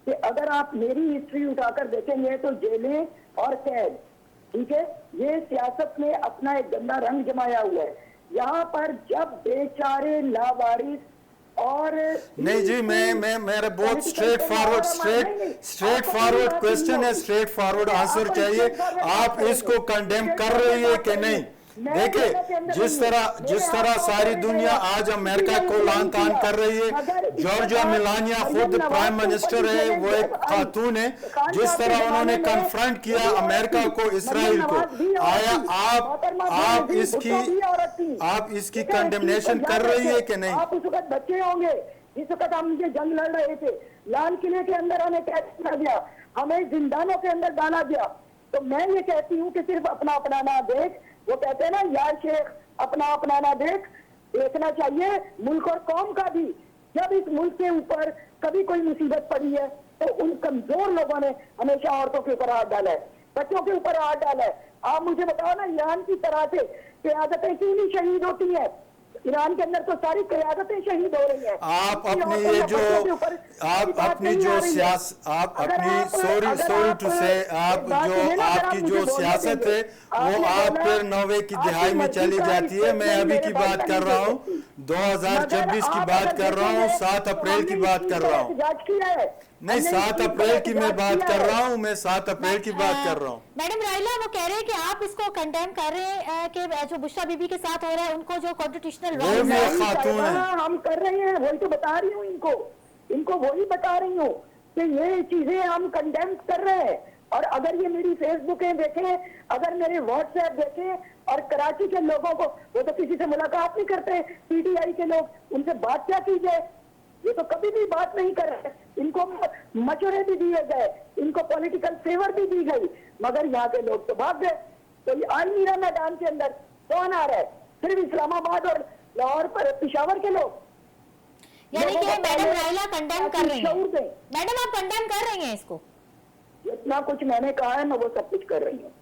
Speaker 4: कि अगर आप मेरी हिस्ट्री उठाकर देखेंगे तो जेलें और कैद, ठीक है, ये सियासत में अपना एक गंदा रंग जमाया हुआ है। यहाँ पर जब बेचारे लावारिस और
Speaker 2: नहीं जी, मैं मेरे बहुत स्ट्रेट फॉरवर्ड क्वेश्चन है, स्ट्रेट फॉरवर्ड आंसर चाहिए। आप इसको कंडेम कर रही है कि नहीं? देखिए, जिस तरह सारी दुनिया आज अमेरिका को लान तान कर रही है, जॉर्जिया मिलानिया खुद प्राइम मिनिस्टर है, वो एक खातून है, जिस तरह उन्होंने कन्फ्रंट किया अमेरिका को, इसराइल को, आया आप इसकी कंडेमनेशन कर रही है कि नहीं?
Speaker 4: आप उस वक्त बच्चे होंगे जिस वक्त हम ये जंग लड़ रहे थे, लाल किले के अंदर हमें कैद किया गया, हमें जिंदानों के अंदर डाला गया। तो मैं ये कहती हूँ कि सिर्फ अपना अपना ना देख, वो कहते हैं ना यार शेख, अपना अपना ना देख, देखना चाहिए मुल्क और कौम का भी। जब इस मुल्क के ऊपर कभी कोई मुसीबत पड़ी है तो उन कमजोर लोगों ने हमेशा औरतों के ऊपर हाथ डाला है, बच्चों के ऊपर हाथ डाला है। आप मुझे बताओ ना, ईरान की तरह से क़यादतें क्यों नहीं शहीद होती है? ईरान के अंदर तो सारी क़यादतें शहीद हो रही हैं।
Speaker 2: आप अपनी ये जो आप अपनी जो आप अपनी सॉरी टू से आप जो आपकी जो सियासत है वो आप फिर 90 की दिहाई में चली जाती है। मैं अभी की बात कर रहा हूँ, 2026 की बात कर रहा हूँ, 7 अप्रैल की बात कर रहा हूँ। नहीं, 7 अप्रैल की मैं बात कर रहा हूँ, मैं 7 अप्रैल की बात कर रहा हूँ।
Speaker 1: मैडम राइला वो कह रहे हैं कि आप इसको कंडेम कर रहे हैं कि जो बुशरा बीबी के साथ हो रहा है उनको जो कॉन्स्टिट्यूशनल
Speaker 2: खातून है,
Speaker 4: हम कर रहे हैं, वही तो बता रही हूँ इनको वही बता रही हूँ कि ये चीजें हम कंडेम कर रहे हैं। और अगर ये मेरी फेसबुकें देखें, अगर मेरे व्हाट्सएप देखें, और कराची के लोगों को, वो तो किसी से मुलाकात नहीं करते, पीटीआई के लोग, उनसे बात क्या की जाए? ये तो कभी भी बात नहीं कर रहे। इनको मशवरे भी दिए गए, इनको पॉलिटिकल फेवर भी दी गई, मगर यहाँ के लोग तो भाग गए। तो ये आ नहीं रहा मैदान के अंदर, कौन आ रहा है? सिर्फ इस्लामाबाद और लाहौर पर पेशावर के लोग।
Speaker 1: यानी कि मैडम राइला कंडेम कर रही हैं। मैडम आप कंडेम कर रही हैं इसको?
Speaker 4: जितना कुछ मैंने कहा है मैं वो सब कुछ कर रही हूँ।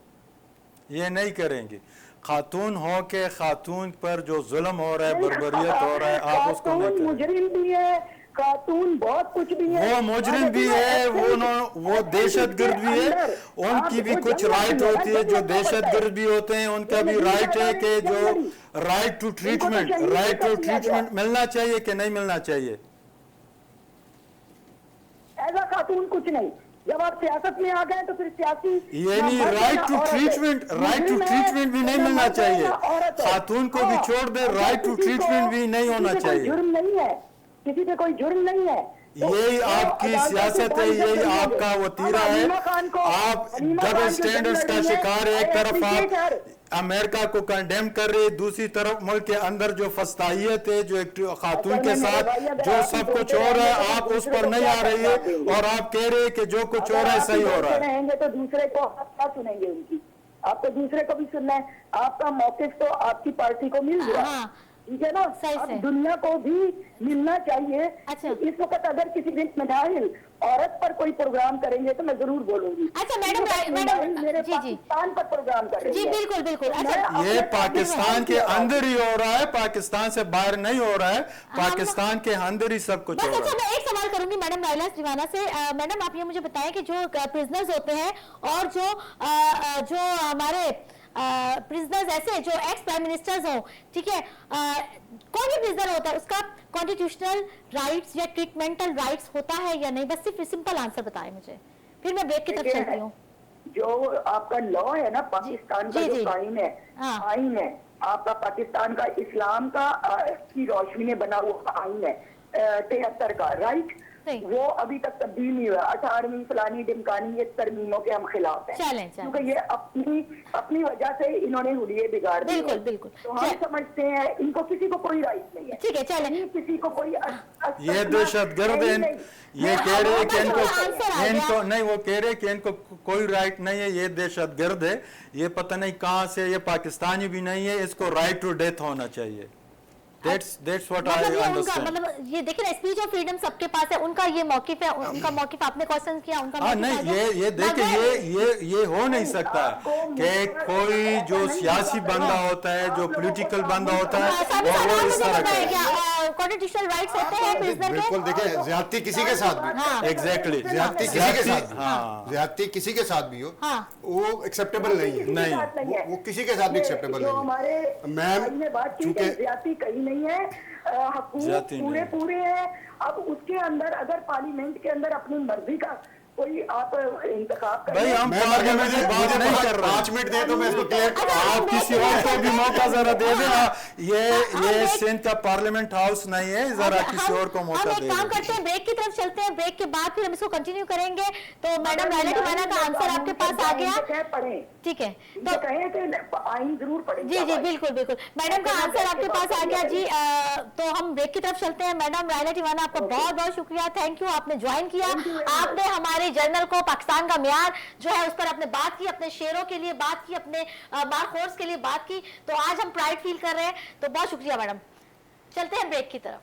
Speaker 2: ये नहीं करेंगे। खातून हो के खातून पर जो जुल्म हो रहा है, बर्बरियत हो रहा है, आप उसको नहीं करें।
Speaker 4: मुजरिम भी है, खातून बहुत कुछ भी है,
Speaker 2: वो मुजरिम भी है, वो दहशतगर्द भी है, उनकी भी कुछ राइट होती है। जो दहशतगर्द भी होते हैं उनका भी राइट है कि जो राइट टू ट्रीटमेंट मिलना चाहिए कि नहीं मिलना चाहिए।
Speaker 4: ऐसा खातून कुछ नहीं। जब आप सियासत में आ गए तो फिर सियासी
Speaker 2: ये नहीं, राइट टू ट्रीटमेंट भी नहीं मिलना चाहिए। खातून को भी छोड़ दे, राइट टू ट्रीटमेंट भी नहीं होना चाहिए।
Speaker 4: जुर्म नहीं है, किसी पे कोई जुर्म नहीं है।
Speaker 2: यही आपकी सियासत है, यही आपका वतीरा है। आप डबल स्टैंडर्ड्स का शिकार है। एक तरफ आप अमेरिका को कंडेम कर रहे, दूसरी तरफ मुल्क के अंदर जो फस्ताहियत है, जो एक खातून के साथ जो सब कुछ हो रहा है, आप उस पर नहीं आ रही है और आप कह रहे हैं कि जो कुछ हो रहा है सही हो रहा है।
Speaker 4: रहेंगे तो दूसरे को क्या सुनेंगे? उनकी आप तो दूसरे को भी सुनना है। आपका मौकिफ तो आपकी पार्टी को मिल गया, ठीक है ना? अब दुनिया को भी मिलना चाहिए।
Speaker 1: अच्छा।
Speaker 4: इस वक्त अगर किसी दिन मिसाइल औरत पर कोई प्रोग्राम करेंगे तो मैं जरूर बोलूंगी।
Speaker 1: अच्छा मैडम
Speaker 4: मेरे
Speaker 1: जी
Speaker 4: पाकिस्तान पर प्रोग्राम करेंगे।
Speaker 1: जी बिल्कुल। अच्छा
Speaker 2: ये पाकिस्तान के अंदर ही हो रहा है, पाकिस्तान से बाहर नहीं हो रहा है, पाकिस्तान के अंदर ही सब कुछ हो रहा है।
Speaker 1: अच्छा मैं एक सवाल करूंगी मैडम राइला दीवाना से। मैडम आप ये मुझे बताएं कि जो प्रिजनर्स होते हैं और जो हमारे प्रिजनर्स ऐसे जो एक्स प्राइम मिनिस्टर्स हो, ठीक है, कोई भी प्रिजनर होता है उसका कॉन्स्टिट्यूशनल राइट्स या ट्रीटमेंटल राइट्स होता है या नहीं? बस सिर्फ सिंपल आंसर बताएं मुझे, फिर मैं ब्रेक की तरफ चलती हूँ।
Speaker 4: जो आपका लॉ है ना पाकिस्तान का, जो आइन है आपका पाकिस्तान का, इस्लाम का की रोशनी में बना हुआ आइन है 73 का, राइट? वो अभी तक तब्दील नहीं हुआ। 18वीं फलानी ढिमकानी ये तरमीमों के हम खिलाफ हैं, क्योंकि ये अपनी वजह से इन्होंने हुलिये बिगाड़ दिए।
Speaker 1: बिल्कुल।
Speaker 4: तो हम समझते हैं इनको किसी को कोई राइट नहीं है,
Speaker 1: ठीक है, चलें।
Speaker 4: किसी को कोई
Speaker 2: ये दहशतगर्द है। ये कह रहे हैं कि इनको नहीं, वो कह रहे हैं कि इनको कोई राइट नहीं है, ये दहशतगर्द है, ये पता नहीं कहाँ से, ये पाकिस्तानी भी नहीं है, इसको राइट टू डेथ होना चाहिए। That's what I understand.
Speaker 1: मतलब ये देखिए ना, स्पीच ऑफ फ्रीडम सबके पास है, उनका ये मौकिफ है, उनका मौकिफ आपने क्वेश्चन किया, उनका
Speaker 2: नहीं, ये देखिए ये हो नहीं सकता कि कोई जो सियासी बंदा होता है, जो पॉलिटिकल बंदा होता है, वो इस तरह का
Speaker 1: कॉन्स्टिट्यूशनल राइट्स होते हैं प्रिजनर के।
Speaker 3: बिल्कुल, देखिए ज्यादती किसी के साथ भी,
Speaker 2: एग्जैक्टली,
Speaker 3: ज्यादती किसी के साथ भी हो, वो एक्सेप्टेबल नहीं है। वो किसी के साथ भी एक्सेप्टेबल नहीं है।
Speaker 4: मैम कहीं नहीं है, हकूक पूरे हैं। अब उसके अंदर अगर पार्लियामेंट के अंदर अपनी मर्जी का कोई आप इंतखाब करें।
Speaker 2: भाई हम पार्लियामेंट की बात नहीं कर रहे।
Speaker 3: 5 मिनट दे तो मैं इसको क्लियर।
Speaker 2: आप किसी और को भी मौका जरा दे दें। ये सिंध का पार्लियामेंट हाउस नहीं है, जरा किसी और को मौका दे दें।
Speaker 1: काम करते हैं, ब्रेक की तरफ चलते हैं, ब्रेक के बाद फिर हम इसको कंटिन्यू करेंगे। तो मैडम राइला दीवाना का आंसर आपके पास आ गया, ठीक है? तो
Speaker 4: कहें कि आइन जरूर पढ़ेंगे।
Speaker 1: जी बिल्कुल। मैडम का आंसर आपके पास आ गया जी। तो हम ब्रेक की तरफ चलते हैं। मैडम राइला दीवाना आपका बहुत बहुत शुक्रिया, थैंक यू, आपने ज्वाइन किया। आपने हमारे जर्नल को पाकिस्तान का म्यार जो है उस पर आपने बात की, अपने शेरों के लिए बात की, अपने मारखोर्स के लिए बात की। तो आज हम प्राइड फील कर रहे हैं, तो बहुत शुक्रिया मैडम। चलते हैं ब्रेक की तरफ।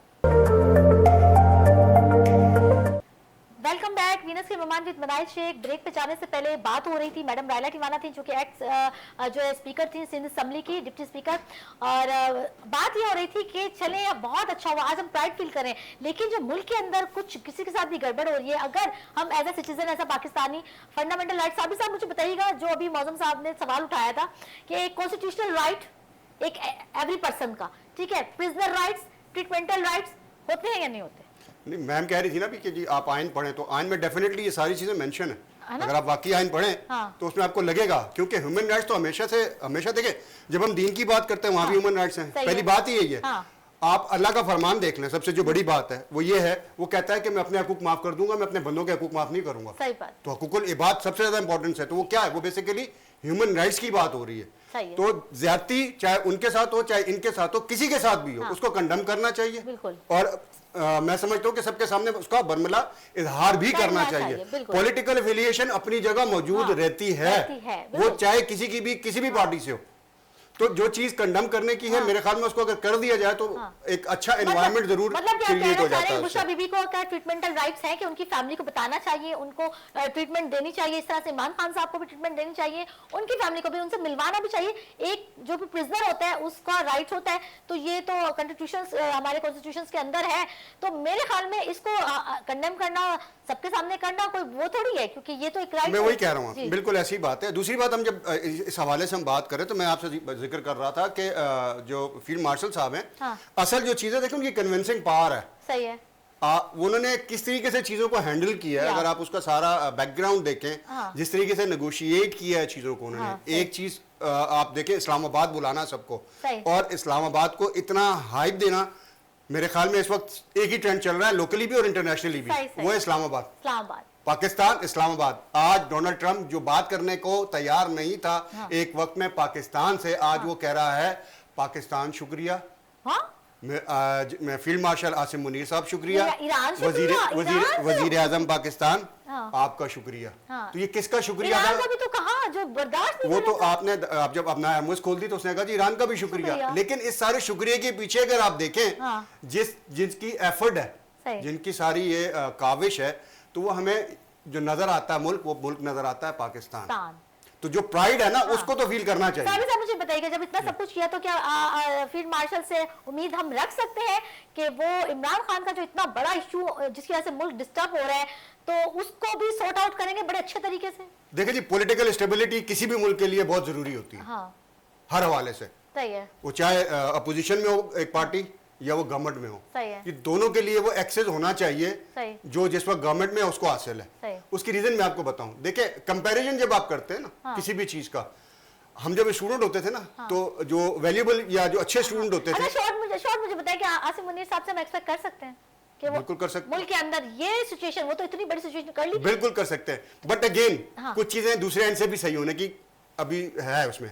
Speaker 1: Welcome back. वीनस के मेहमान विद मनाइल शेख। ब्रेक पे जाने से पहले बात हो रही थी, मैडम रायला टिवाना थी जो कि एक्स जो है स्पीकर थी सिंध असम्बली की, डिप्टी स्पीकर, और बात ये हो रही थी कि चले बहुत अच्छा हुआ आज हम प्राइड फील करें, लेकिन जो मुल्क के अंदर कुछ किसी के साथ भी गड़बड़ हो रही है, अगर हम as a citizen, as a Pakistani, fundamental right, साहब मुझे बताइएगा, जो अभी मौजम साहब ने सवाल उठाया था कि एक कॉन्स्टिट्यूशनल राइट एक एवरी पर्सन का, ठीक है, प्रिजनर राइट्स, ट्रीटमेंटल राइट्स होते हैं या नहीं होते?
Speaker 3: नहीं, मैम कह रही थी ना कि जी आप आइन पढ़ें, तो आइन में डेफिनेटली ये सारी चीजें मेंशन है। अगर आप वाकई आइन पढ़ें तो उसमें आपको लगेगा, क्योंकि ह्यूमन राइट्स तो हमेशा देखें, जब हम दीन की बात करते हैं वहां भी ह्यूमन राइट्स हैं। पहली बात ही यही है। आप अल्लाह का फरमान देख लें, सबसे जो बड़ी बात है वो ये है, वो कहता है कि मैं अपने हकूक माफ कर दूंगा, मैं अपने बंदों के हकूक माफ नहीं करूंगा।
Speaker 1: सही बात।
Speaker 3: तो हकूकुल इबाद सबसे ज्यादा इंपॉर्टेंस है। तो वो क्या है, वो बेसिकली ह्यूमन राइट्स की बात हो रही है। तो ज्यादती चाहे उनके साथ हो चाहे इनके साथ हो, किसी के साथ भी हो, उसको कंडम करना चाहिए। और मैं समझता हूँ कि सबके सामने उसका बरमला इजहार भी करना चाहिए। पॉलिटिकल एफिलिएशन अपनी जगह मौजूद रहती है, वो चाहे किसी भी पार्टी से हो। तो जो चीज कंडम करने की है, मेरे ख्याल में उसको अगर कर दिया जाए तो एक अच्छा एनवायरनमेंट जरूर क्रिएट हो जाता है।
Speaker 1: बुशरा बीबी को क्या ट्रीटमेंटल राइट्स हैं कि उनकी फैमिली को बताना चाहिए, उनको ट्रीटमेंट देनी चाहिए, इस तरह से इमरान खान साहब को भी ट्रीटमेंट देनी चाहिए, उनकी फैमिली को भी उनसे मिलवाना भी चाहिए। एक जो भी प्रिजनर होता है उसका राइट होता है, तो ये तो कॉन्स्टिट्यूशन हमारे कॉन्स्टिट्यूशन के अंदर है। तो मेरे ख्याल में इसको कंडेम करना, सबके सामने करना कोई वो थोड़ी है, क्योंकि ये तो एक राइट।
Speaker 3: मैं वही कह रहा हूँ, बिल्कुल ऐसी बात है। दूसरी बात, हम जब इस हवाले से हम बात करें तो मैं आपसे जिक्र कर रहा था कि जो फील्ड मार्शल साहब हैं, असल जो चीजें देखें उनकी कन्विंसिंग पावर है।
Speaker 1: सही है।
Speaker 3: उन्होंने किस तरीके से चीजों को हैंडल किया है, अगर आप उसका सारा बैकग्राउंड देखें, जिस तरीके से नेगोशिएट किया है चीजों को उन्होंने। एक चीज आप देखें, इस्लामाबाद बुलाना सबको, और इस्लामाबाद को इतना हाइप देना, मेरे ख्याल में इस वक्त एक ही ट्रेंड चल रहा है लोकली भी और इंटरनेशनली भी, वो है इस्लामाबाद। पाकिस्तान, इस्लामाबाद। आज डोनाल्ड ट्रंप जो बात करने को तैयार नहीं था एक वक्त में पाकिस्तान से, आज वो कह रहा है पाकिस्तान शुक्रिया। मैं फील्ड मार्शल आसिम मुनीर साहब शुक्रिया, वजीर आजम पाकिस्तान आपका शुक्रिया। तो ये किसका शुक्रिया था?
Speaker 1: तो कहा जो बर्दाश्त नहीं,
Speaker 3: वो तो आपने, आप जब अपना एमओएस खोल दी तो उसने कहा जी ईरान का भी शुक्रिया। लेकिन इस सारे शुक्रिया के पीछे अगर आप देखें, जिसकी एफर्ट है, जिनकी सारी ये काविश है, तो वो हमें जो नजर आता है मुल्क, वो मुल्क नजर आता है पाकिस्तान। तो जो प्राइड है ना, उसको तो फील करना चाहिए।
Speaker 1: साहब मुझे बताइएगा, जब इतना सब कुछ किया तो क्या फील्ड मार्शल से उम्मीद हम रख सकते हैं कि वो इमरान खान का जो इतना बड़ा इशू जिसकी वजह से मुल्क डिस्टर्ब हो रहा है, तो उसको भी सॉर्ट आउट करेंगे बड़े अच्छे तरीके से? देखिए
Speaker 3: जी, पॉलिटिकल स्टेबिलिटी किसी भी मुल्क के लिए बहुत जरूरी होती है, हर हवाले से।
Speaker 1: सही है।
Speaker 3: वो चाहे अपोजिशन में हो एक पार्टी या वो गवर्नमेंट में हो, ये दोनों के लिए वो एक्सेस होना चाहिए जो जिस वक्त गवर्नमेंट में है उसको हासिल है। उसकी रीजन मैं आपको बताऊं। देखिए, कंपैरिजन जब आप करते हैं ना किसी भी चीज का, हम जब स्टूडेंट होते थे ना, तो जो वैल्यूएबल या जो अच्छे स्टूडेंट होते थे,
Speaker 1: शॉर्ट मुझे बताइए कि आसिम मुनीर साहब से हम एक्सपेक्ट कर सकते हैं कि वो
Speaker 3: बिल्कुल कर सकते हैं
Speaker 1: मुल्क के अंदर ये सिचुएशन, वो तो इतनी बड़ी सिचुएशन कर ली,
Speaker 3: बिल्कुल कर सकते हैं। बट अगेन कुछ चीजें दूसरे एंड से भी सही होने की अभी है, उसमें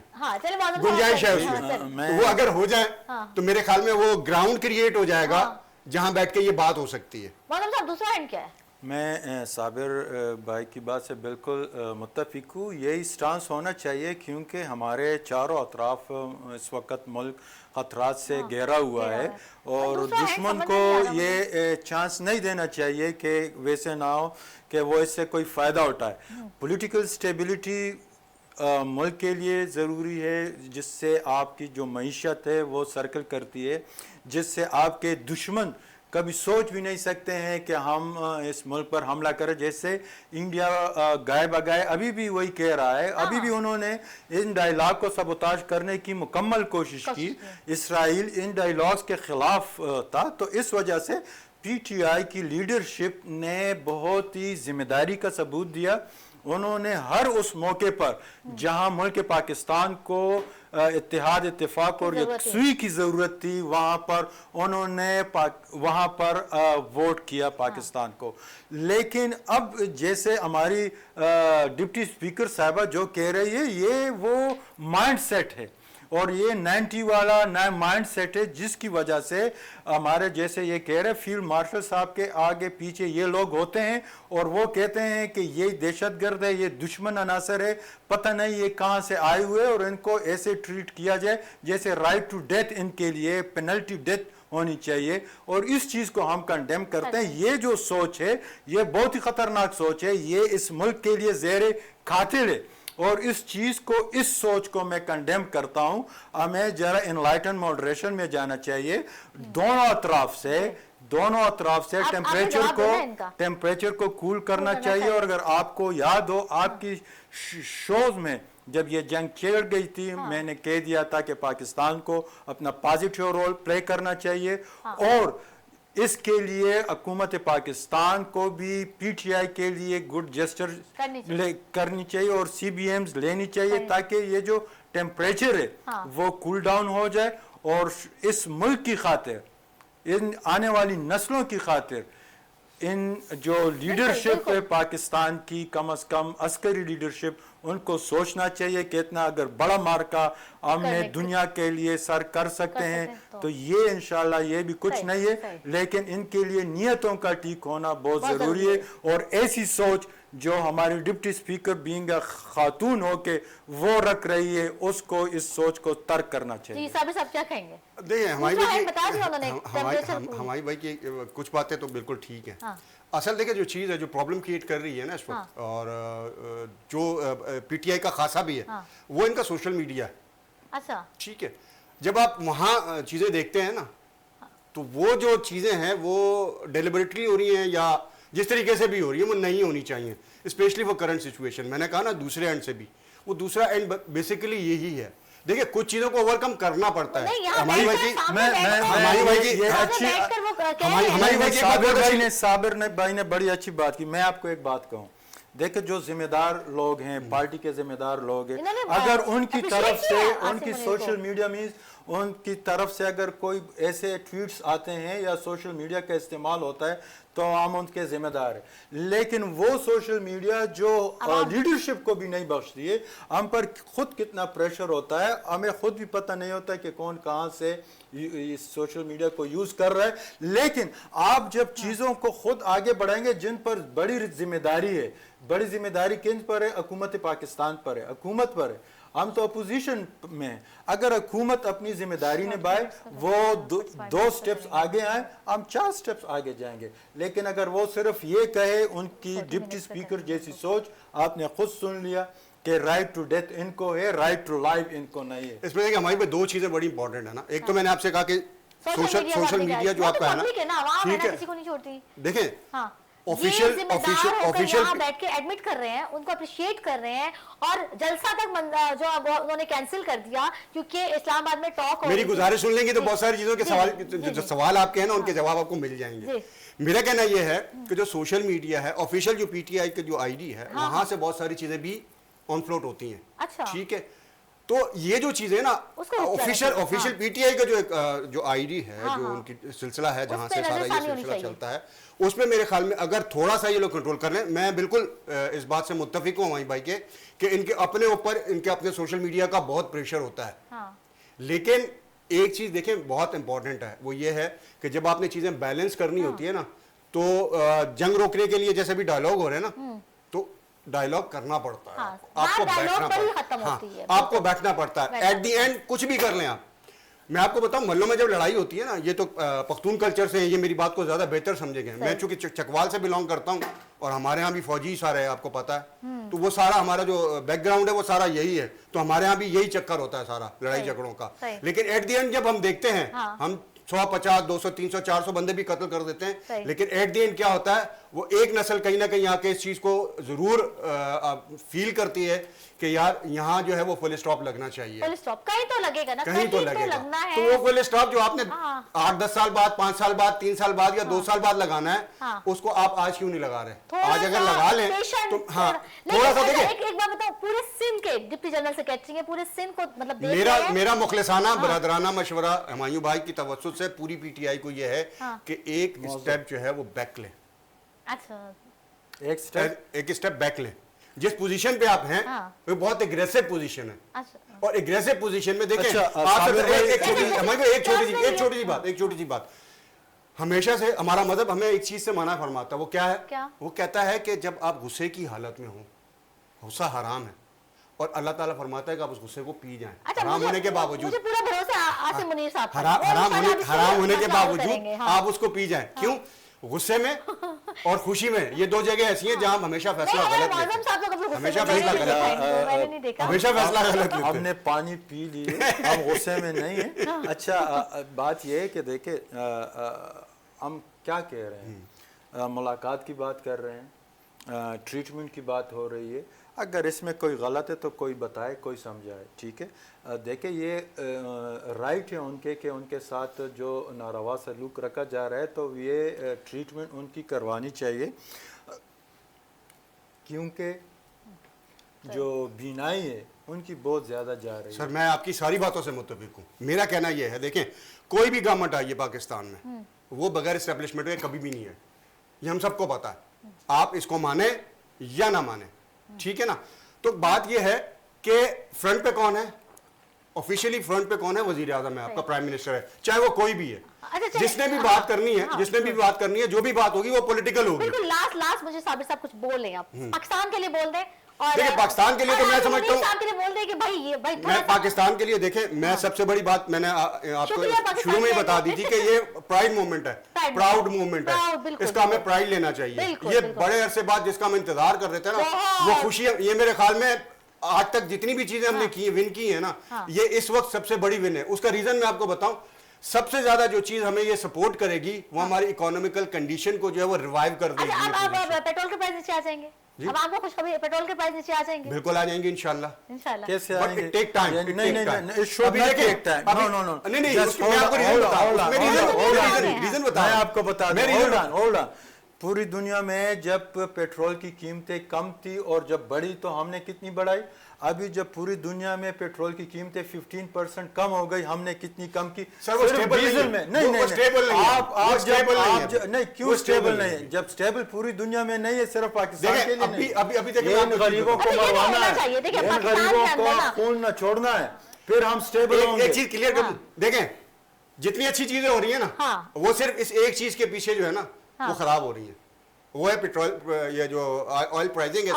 Speaker 3: गुंजाइश है उसमें। तो वो अगर हो जाए तो मेरे ख्याल में वो ग्राउंड क्रिएट हो जाएगा जहां बैठ के ये बात हो सकती है।
Speaker 1: दूसरा एंड क्या है?
Speaker 2: मैं साबिर भाई की बात से बिल्कुल मुत्तफिक हूँ। यही स्टांस होना चाहिए, क्योंकि हमारे चारों अतराफ इस वक्त मुल्क खतरात से घेरा हुआ है, और दुश्मन को ये चांस नहीं देना चाहिए कि वैसे ना हो कि वो इससे कोई फ़ायदा उठाए। पॉलिटिकल स्टेबिलिटी मुल्क के लिए ज़रूरी है, जिससे आपकी जो मईशत है वो सर्कल करती है, जिससे आपके दुश्मन कभी सोच भी नहीं सकते हैं कि हम इस मुल्क पर हमला करें। जैसे इंडिया गाय बगाए अभी भी वही कह रहा है, अभी भी उन्होंने इन डायलॉग को सबोताज करने की मुकम्मल कोशिश की। इसराइल इन डायलॉग्स के खिलाफ था, तो इस वजह से पीटीआई की लीडरशिप ने बहुत ही जिम्मेदारी का सबूत दिया। उन्होंने हर उस मौके पर जहां मुल्क पाकिस्तान को इत्तेहाद, इत्तेफाक और यकसुई की ज़रूरत थी, वहाँ पर उन्होंने वहाँ पर वोट किया पाकिस्तान को। लेकिन अब जैसे हमारी डिप्टी स्पीकर साहिबा जो कह रही है, ये वो माइंड सेट है, और ये 90 वाला माइंड सेट है जिसकी वजह से हमारे जैसे ये कह रहे फील्ड मार्शल साहब के आगे पीछे ये लोग होते हैं और वो कहते हैं कि ये दहशतगर्द है, ये दुश्मन अनासर है, पता नहीं ये कहाँ से आए हुए और इनको ऐसे ट्रीट किया जाए जैसे राइट टू डेथ इनके लिए पेनल्टी डेथ होनी चाहिए। और इस चीज को हम कंडेम करते हैं। ये जो सोच है ये बहुत ही खतरनाक सोच है, ये इस मुल्क के लिए ज़हर कातिल है और इस चीज को, इस सोच को मैं कंडेम करता हूं। हमें जरा इनलाइटन मॉडरेशन में जाना चाहिए। दोनों अतराफ से टेम्परेचर को कूल करना चाहिए। और अगर आपको याद हो आपकी शोज में जब ये जंग छिड़ गई थी, मैंने कह दिया था कि पाकिस्तान को अपना पॉजिटिव रोल प्ले करना चाहिए और इसके लिए हुकूमत पाकिस्तान को भी पीटीआई के लिए गुड जेस्चर करनी चाहिए और CBMs लेनी चाहिए ताकि ये जो टेम्परेचर है वो कूल डाउन हो जाए और इस मुल्क की खातिर, इन आने वाली नस्लों की खातिर, इन जो लीडरशिप है पाकिस्तान की, कम से कम अस्करी लीडरशिप, उनको सोचना चाहिए कि इतना अगर बड़ा मार्का हमने दुनिया के लिए सर कर सकते हैं तो ये इंशाल्लाह ये भी कुछ नहीं है, लेकिन इनके लिए नियतों का ठीक होना बहुत जरूरी है। और ऐसी सोच जो हमारी डिप्टी स्पीकर बीइंग खातून हो के वो रख रही है, उसको इस सोच को तर्क करना चाहिए।
Speaker 1: जी साहब क्या कहेंगे?
Speaker 3: देखिए हमारी भाई की कुछ बातें तो बिल्कुल ठीक है। असल देखिए जो चीज़ है जो प्रॉब्लम क्रिएट कर रही है ना इस वक्त, और जो पीटीआई का खासा भी है वो इनका सोशल मीडिया है।
Speaker 1: अच्छा
Speaker 3: ठीक है, जब आप वहाँ चीज़ें देखते हैं ना तो वो जो चीज़ें हैं वो डेलिबरेटली हो रही हैं या जिस तरीके से भी हो रही है वो नहीं होनी चाहिए, स्पेशली फॉर करंट सिचुएशन। मैंने कहा ना दूसरे एंड से भी, वो दूसरा एंड बेसिकली यही है। देखिए कुछ चीजों को ओवरकम करना पड़ता है। हमारी भाई की
Speaker 2: साबिर ने भाई ने बड़ी अच्छी बात की। मैं आपको एक बात कहूँ, देखिए जो जिम्मेदार लोग हैं, पार्टी के जिम्मेदार लोग हैं, अगर उनकी तरफ से, उनकी सोशल मीडिया में उनकी तरफ से अगर कोई ऐसे ट्वीट्स आते हैं या सोशल मीडिया का इस्तेमाल होता है तो हम उनके जिम्मेदार हैं। लेकिन वो सोशल मीडिया जो लीडरशिप को भी नहीं बख्शती है, हम पर खुद कितना प्रेशर होता है, हमें खुद भी पता नहीं होता कि कौन कहाँ से इस सोशल मीडिया को यूज कर रहा है। लेकिन आप जब चीजों को खुद आगे बढ़ाएंगे, जिन पर बड़ी जिम्मेदारी है, बड़ी जिम्मेदारी किन पर है? हुकूमत पाकिस्तान पर है, हुकूमत पर है। हम तो अपोजिशन में, अगर हुकूमत अपनी जिम्मेदारी निभाए, वो दो स्टेप्स आगे आए, हम 4 स्टेप्स आगे जाएंगे। लेकिन अगर वो सिर्फ ये कहे, उनकी डिप्टी स्पीकर जैसी सोच, आपने खुद सुन लिया कि राइट टू डेथ इनको है, राइट टू लाइफ इनको नहीं है।
Speaker 3: इसमें देखिए हमारी पे 2 चीजें बड़ी इंपॉर्टेंट है ना। एक तो मैंने आपसे कहा कि सोशल मीडिया जो आपका है ना, ठीक है, देखें ऑफिशियल
Speaker 1: बैठ के एडमिट कर रहे हैं, उनको अप्रिशिएट कर रहे हैं और जलसा तक जो उन्होंने कैंसिल कर दिया क्योंकि इस्लामाबाद में टॉक हो।
Speaker 3: मेरी गुजारिश सुन लेंगे तो बहुत सारी चीजों के सवाल, जो सवाल आपके हैं ना उनके जवाब आपको मिल जाएंगे। मेरा कहना यह है कि जो सोशल मीडिया है, ऑफिशियल जो पीटीआई का जो आईडी है, वहां से बहुत सारी चीजें भी ऑन फ्लोट होती हैं।
Speaker 1: अच्छा,
Speaker 3: ठीक है, तो ये जो चीजें ना ऑफिशियल पीटीआई का जो आईडी है, जो उनकी सिलसिला है जहां से सारा ये सिलसिला चलता है, उसमें मेरे ख्याल में अगर थोड़ा सा ये लोग कंट्रोल कर लें, मैं बिल्कुल इस बात से मुत्तफिक हूँ हमारी भाई के कि इनके अपने ऊपर, इनके अपने सोशल मीडिया का बहुत प्रेशर होता है। लेकिन एक चीज देखें बहुत इंपॉर्टेंट है, वो ये है कि जब आपने चीजें बैलेंस करनी होती है ना, तो जंग रोकने के लिए जैसे भी डायलॉग हो रहे हैं ना, तो डायलॉग करना पड़ता है। आपको बैठना पड़ता है, आपको बैठना पड़ता है। एट द एंड कुछ भी कर लें आप। मैं आपको बताऊं, महल्लों में जब लड़ाई होती है ना, ये तो पख्तून कल्चर से है, ये मेरी बात को ज्यादा बेहतर समझेंगे। मैं चूंकि चकवाल से बिलोंग करता हूं और हमारे यहाँ भी फौजी सारे है, आपको पता है, तो वो सारा हमारा जो बैकग्राउंड है वो सारा यही है, तो हमारे यहाँ भी यही चक्कर होता है सारा लड़ाई झगड़ों का। लेकिन एट द एंड जब हम देखते हैं, हम 150, 200, 300, 400 बंदे भी कत्ल कर देते हैं, लेकिन एट द एंड क्या होता है, वो एक नस्ल कहीं ना कहीं आके इस चीज को जरूर फील करती है कि यार यहाँ जो है वो फुल स्टॉप लगना चाहिए।
Speaker 1: फुल स्टॉप कहीं तो लगेगा ना,
Speaker 3: कहीं तो लगेगा। तो वो फुल स्टॉप जो आपने 8-10 साल बाद, 5 साल बाद, 3 साल बाद या 2 साल बाद लगाना है, उसको आप आज क्यों नहीं लगा रहे? आज अगर लगा लें तो थोड़ा सा देखिए।
Speaker 1: एक बात बताओ, पूरे सिंध के डिप्टी जनरल सेक्रेटरी पूरे सिंध को मतलब
Speaker 3: मेरा मुखलिसाना बरादराना मशवरा हुमायूं भाई की तवज्जुह से पूरी पीटीआई को यह है कि एक स्टेप जो है वो बैक लें।
Speaker 1: अच्छा,
Speaker 3: एक स्टेप बैक लें। जिस पोजीशन पे आप हैं वो बहुत एग्रेसिव पोजीशन है।
Speaker 1: अच्छा।
Speaker 3: और एग्रेसिव पोजीशन में देखें
Speaker 2: अच्छा,
Speaker 3: आप एक छोटी सी बात हमेशा से हमारा मजहब हमें एक चीज से मना फरमाता है, वो क्या है?
Speaker 1: क्या?
Speaker 3: वो कहता है कि जब आप गुस्से की हालत में हो, गुस्सा हराम है और अल्लाह ताला फरमाता है कि आप उस गुस्से को पी जाएं।
Speaker 1: अच्छा,
Speaker 3: हराम होने के बावजूद,
Speaker 1: मुझे पूरा भरोसा आसिम मुनीर साहब पर।
Speaker 3: हराम होने के बावजूद
Speaker 1: हाँ।
Speaker 3: आप उसको पी जाएं। क्यों? गुस्से में और खुशी में, ये दो जगह ऐसी हैं जहां हमेशा फैसला गलत लेते हैं। हमेशा फैसला गलत, हमेशा फैसला गलत लेते हैं।
Speaker 2: हमने पानी पी लिए, हम गुस्से में नहीं है। अच्छा, बात यह है कि देखे हम क्या कह रहे हैं, मुलाकात की बात कर रहे हैं, ट्रीटमेंट की बात हो रही है। अगर इसमें कोई गलत है तो कोई बताए, कोई समझाए, ठीक है। देखे ये राइट है उनके कि उनके साथ जो नारवा सलूक रखा जा रहा है तो ये ट्रीटमेंट उनकी करवानी चाहिए, क्योंकि जो बीनाई है उनकी बहुत ज़्यादा जा रही है।
Speaker 3: सर मैं आपकी सारी बातों से मुत्तफिक हूँ। मेरा कहना यह है, देखें कोई भी गवर्नमेंट आई है पाकिस्तान में, वो बगैर एस्टेब्लिशमेंट के कभी भी नहीं है, ये हम सबको पता है। आप इसको माने या ना माने, ठीक है ना। तो बात यह है कि फ्रंट पे कौन है, ऑफिशियली फ्रंट पे कौन है? वजीर आजम है, आपका प्राइम मिनिस्टर है, चाहे वो कोई भी है। जिसने भी बात करनी है, जिसने भी बात करनी है, जो भी बात होगी वो पॉलिटिकल होगी।
Speaker 1: बिल्कुल लास्ट मुझे साबिर साहब कुछ बोल लें आप, पाकिस्तान के लिए बोल दें। और
Speaker 3: देखिए पाकिस्तान के लिए तो मैं समझता हूँ,
Speaker 1: के लिए बोल दें कि भाई
Speaker 3: मैं पाकिस्तान के लिए, देखें मैं सबसे बड़ी बात मैंने आपको शुरू में ही बता दी थी कि ये प्राइड मूवमेंट है, प्राउड मूवमेंट है, इसका हमें प्राइड लेना चाहिए। ये बड़े अरसे बाद जिसका हम इंतजार कर रहे थे ना, वो खुशी, ये मेरे ख्याल में आज तक जितनी भी चीजें हमने की विन की है ना, ये इस वक्त सबसे बड़ी विन है। उसका रीजन मैं आपको बताऊं, सबसे ज्यादा जो चीज हमें ये सपोर्ट करेगी वो हमारी इकोनॉमिकल कंडीशन को जो है वो रिवाइव कर देगी।
Speaker 1: पेट्रोल के प्राइस नीचे आ जाएंगे, अब आपको खुशखबरी, पेट्रोल के प्राइस नीचे आ जाएंगे।
Speaker 3: बिल्कुल आ जाएंगे इंशाल्लाह।
Speaker 2: कैसे आएंगे?
Speaker 3: टेक टाइम,
Speaker 2: नहीं, it should not take time. No.
Speaker 3: नहीं
Speaker 2: Just
Speaker 3: मैं आपको रीजन बता,
Speaker 2: मैं आपको बता दूं, hold on. पूरी दुनिया में जब पेट्रोल की कीमतें कम थी और जब बढ़ी तो हमने कितनी बढ़ाई? अभी जब पूरी दुनिया में पेट्रोल की कीमतें 15% कम हो गई, हमने कितनी कम की?
Speaker 3: सर वो स्टेबल
Speaker 2: डीजल में नहीं, क्यों स्टेबल नहीं है? जब स्टेबल पूरी दुनिया में नहीं है, सिर्फ पाकिस्तान के लिए नहीं।
Speaker 3: अभी देखिए
Speaker 2: इन गरीबों को मरवाना है, इन गरीबों को खून न छोड़ना है, फिर हम स्टेबल होंगे।
Speaker 3: एक चीज क्लियर कर, देखें जितनी अच्छी चीजें हो रही है ना, वो सिर्फ इस एक चीज के पीछे जो है ना वो खराब हो रही है, वो है पेट्रोल, ये जो ऑयल प्राइसिंग है,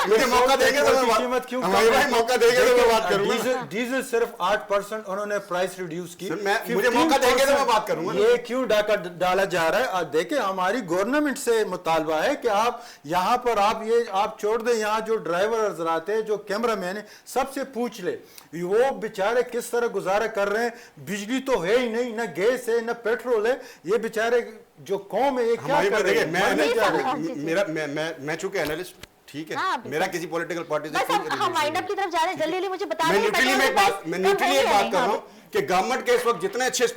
Speaker 3: मुझे मौका देंगे तो मैं बात करूंगा।
Speaker 2: डीजल सिर्फ 8% उन्होंने प्राइस रिड्यूस की,
Speaker 3: मुझे मौका देंगे तो मैं बात करूंगा।
Speaker 2: ये क्यों डाला जा रहा है? और देखिए हमारी गवर्नमेंट से मुतालबा है कि आप यहाँ पर आप छोड़ दें, यहाँ जो ड्राइवर हजरात है, जो कैमरा मैन है, सबसे पूछ ले वो बेचारे किस तरह गुजारा कर रहे हैं। बिजली तो है ही नहीं, न गैस है, न पेट्रोल है, ये बेचारे जो कौम है ये क्या कर रहे हैं?
Speaker 3: मैं चूंकि एनालिस्ट, ठीक है, मेरा किसी पॉलिटिकल पार्टी से
Speaker 1: हम वाइंड अप की तरफ जा रहे हैं, जल्दी मुझे बता
Speaker 3: मैं न्यूट्रली एक बात कर रहा हूं कि गवर्नमेंट के इस वक्त जितने अच्छे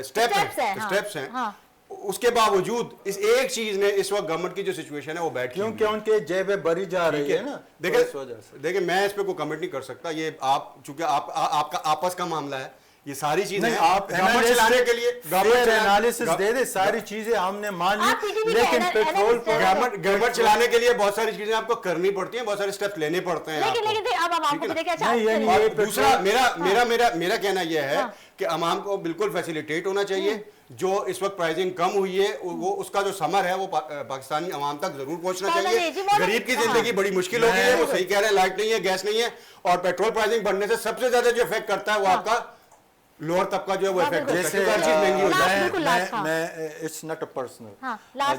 Speaker 3: स्टेप्स हैं, उसके बावजूद इस एक चीज ने इस वक्त गवर्नमेंट की जो सिचुएशन है वो बैठ,
Speaker 2: क्योंकि उनके जेबें भरी जा रही है ना।
Speaker 3: देखिए मैं इस पे कोई कमेंट नहीं कर सकता, ये आप चूंकि आपका आपस का मामला है, ये सारी चीजें आप गवर्नमेंट चलाने के लिए
Speaker 2: एनालिसिस दे दे, सारी चीजें हमने मान ली, लेकिन पेट्रोल
Speaker 3: गवर्नमेंट चलाने के लिए बहुत सारी चीजें आपको करनी पड़ती हैं, बहुत सारे स्टेप्स लेने पड़ते हैं। दूसरा मेरा कहना यह है कि अवाम को बिल्कुल फैसिलिटेट होना चाहिए। जो इस वक्त प्राइसिंग कम हुई है वो उसका जो समर है वो पाकिस्तानी अवाम तक जरूर पहुंचना चाहिए। गरीब की जिंदगी बड़ी मुश्किल हो गई है, वो सही कह रहे हैं, लाइट नहीं है, गैस नहीं है, और पेट्रोल प्राइसिंग बढ़ने से सबसे ज्यादा जो इफेक्ट करता है वो आपका लोअर तबका जो है वो इफेक्ट करता है, हर चीज महंगी हो जाए।
Speaker 2: मैं इट्स नॉट अ पर्सनल,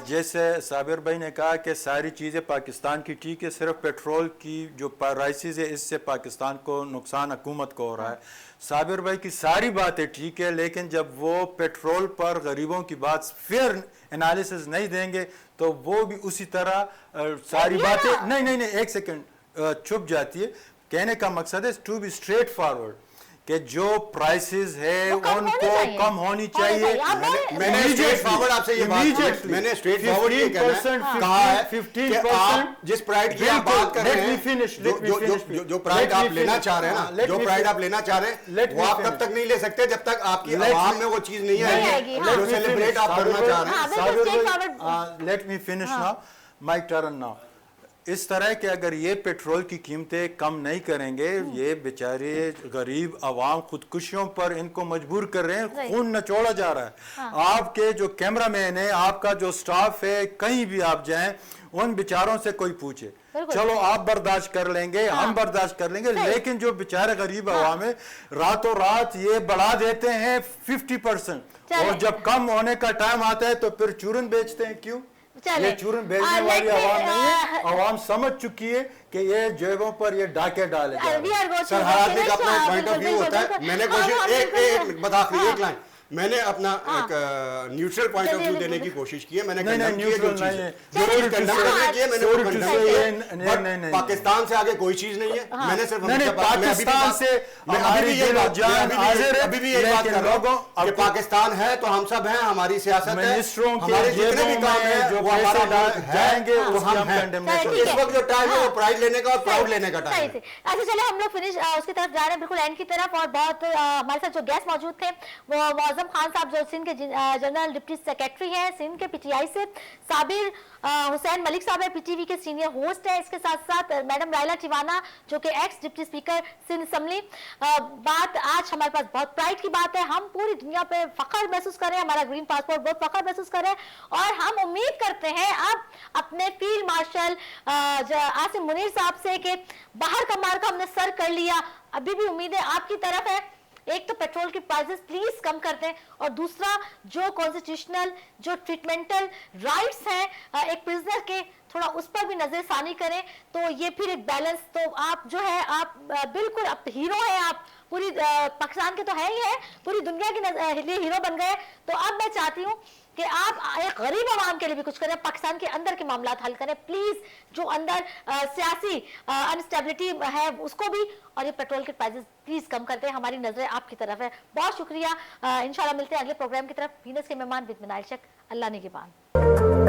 Speaker 2: जैसे साबिर भाई ने कहा कि सारी चीजें पाकिस्तान की ठीक है, सिर्फ पेट्रोल की जो प्राइसेस है इससे पाकिस्तान को नुकसान हुकूमत को हो रहा है। साबिर भाई की सारी बातें ठीक है, लेकिन जब वो पेट्रोल पर गरीबों की बात फेयर एनालिसिस नहीं देंगे तो वो भी उसी तरह सारी बातें नहीं एक सेकंड चुप जाती है। कहने का मकसद है टू बी स्ट्रेट फॉरवर्ड, कि जो प्राइसेस है
Speaker 1: वो कम होनी
Speaker 2: उनको
Speaker 1: चाहिए।
Speaker 2: कम होनी चाहिए।
Speaker 3: मैंने स्ट्रेट फॉरवर्ड आपसे ये बात की, मैंने स्ट्रेट फॉरवर्ड ये कहा है कि आप जिस प्राइड की आप बात कर रहे हैं, जो प्राइड आप लेना चाह रहे हैं ना, जो प्राइड आप लेना चाह रहे हैं, वो आप तब तक नहीं ले सकते जब तक आपकी आवाम में वो चीज नहीं आएगी जो सेलिब्रेट आप करना चाह रहे हैं।
Speaker 2: Let me finish now, my turn now. इस तरह के अगर ये पेट्रोल की कीमतें कम नहीं करेंगे, ये बेचारे गरीब आवाम खुदकुशियों पर इनको मजबूर कर रहे हैं, खून नचोड़ा जा रहा है। आपके जो कैमरामैन है, आपका जो स्टाफ है, कहीं भी आप जाएं उन बेचारों से कोई पूछे, चलो आप बर्दाश्त कर लेंगे, हम बर्दाश्त कर लेंगे, लेकिन जो बेचारे गरीब आवाम है रातों रात ये बढ़ा देते हैं 50%, और जब कम होने का टाइम आता है तो फिर चूरन बेचते हैं। क्यों? ये चूरन बेचने वाली आवाम नहीं है, आवाम समझ चुकी है कि ये जेबों पर ये डाके डाले जा रहे हैं।
Speaker 3: सर हर आदमी का अपना पॉइंट ऑफ व्यू होता है। मैंने कोशिश एक बता एक लाइन मैंने अपना एक न्यूट्रल पॉइंट ऑफ व्यू देने की कोशिश की है। मैंने पाकिस्तान से आगे कोई चीज नहीं है। मैंने सिर्फ
Speaker 2: पाकिस्तान से
Speaker 3: अभी भी यही बात कर रहा हूँ कि पाकिस्तान है तो हम सब हैं, हमारी सियासत है, हमारे जितने भी काम है वो हमारा जाएंगे, वो हम हैं। इस वक्त जो टाइम है वो प्राइड लेने का और प्राउड लेने का टाइम है।
Speaker 1: अच्छा चले हम लोग फिनिश उसकी तरफ जा रहे हैं, बिल्कुल एंड की तरफ। और बहुत हमारे साथ जो गेस्ट मौजूद थे वो खान साहब जो सिंध के जनरल डिप्टी सेक्रेटरी हैं सिंध के पीटीआई से, साबिर हुसैन मलिक साहब है पीटीवी के सीनियर होस्ट है, इसके साथ साथ मैडम रायला टिवाना जो कि ex deputy speaker Sindh assembly. बात आज हमारे पास बहुत प्राइड की बात है, हम पूरी दुनिया पे फख्र महसूस कर रहे हैं, हमारा ग्रीन पासपोर्ट बहुत फख्र महसूस कर रहे हैं। और हम उम्मीद करते हैं अब अपने फील्ड मार्शल आसिम मुनीर साहब से कि बाहर का मार्का हमने सर कर लिया, अभी भी उम्मीद है आपकी तरफ है। एक तो पेट्रोल की प्राइसेस प्लीज कम कर दें, और दूसरा जो कॉन्स्टिट्यूशनल जो ट्रीटमेंटल राइट्स हैं एक प्रिजनर के, थोड़ा उस पर भी नजरसानी करें, तो ये फिर एक बैलेंस। तो आप जो है आप बिल्कुल आप हीरो हैं, आप पूरी पाकिस्तान के तो है ही है, पूरी दुनिया के लिए हीरो बन गए। तो अब मैं चाहती हूँ कि आप एक गरीब आवाम के लिए भी कुछ करें, पाकिस्तान के अंदर के मामला हल करें प्लीज, जो अंदर सियासी अनस्टेबिलिटी है उसको भी, और ये पेट्रोल के प्राइसेस प्लीज कम करते हैं। हमारी नजरें आपकी तरफ है, बहुत शुक्रिया। इंशाल्लाह मिलते हैं अगले प्रोग्राम की तरफ। वीनस के मेहमान विद मिनाइल शेख, अल्लाह निगहबान।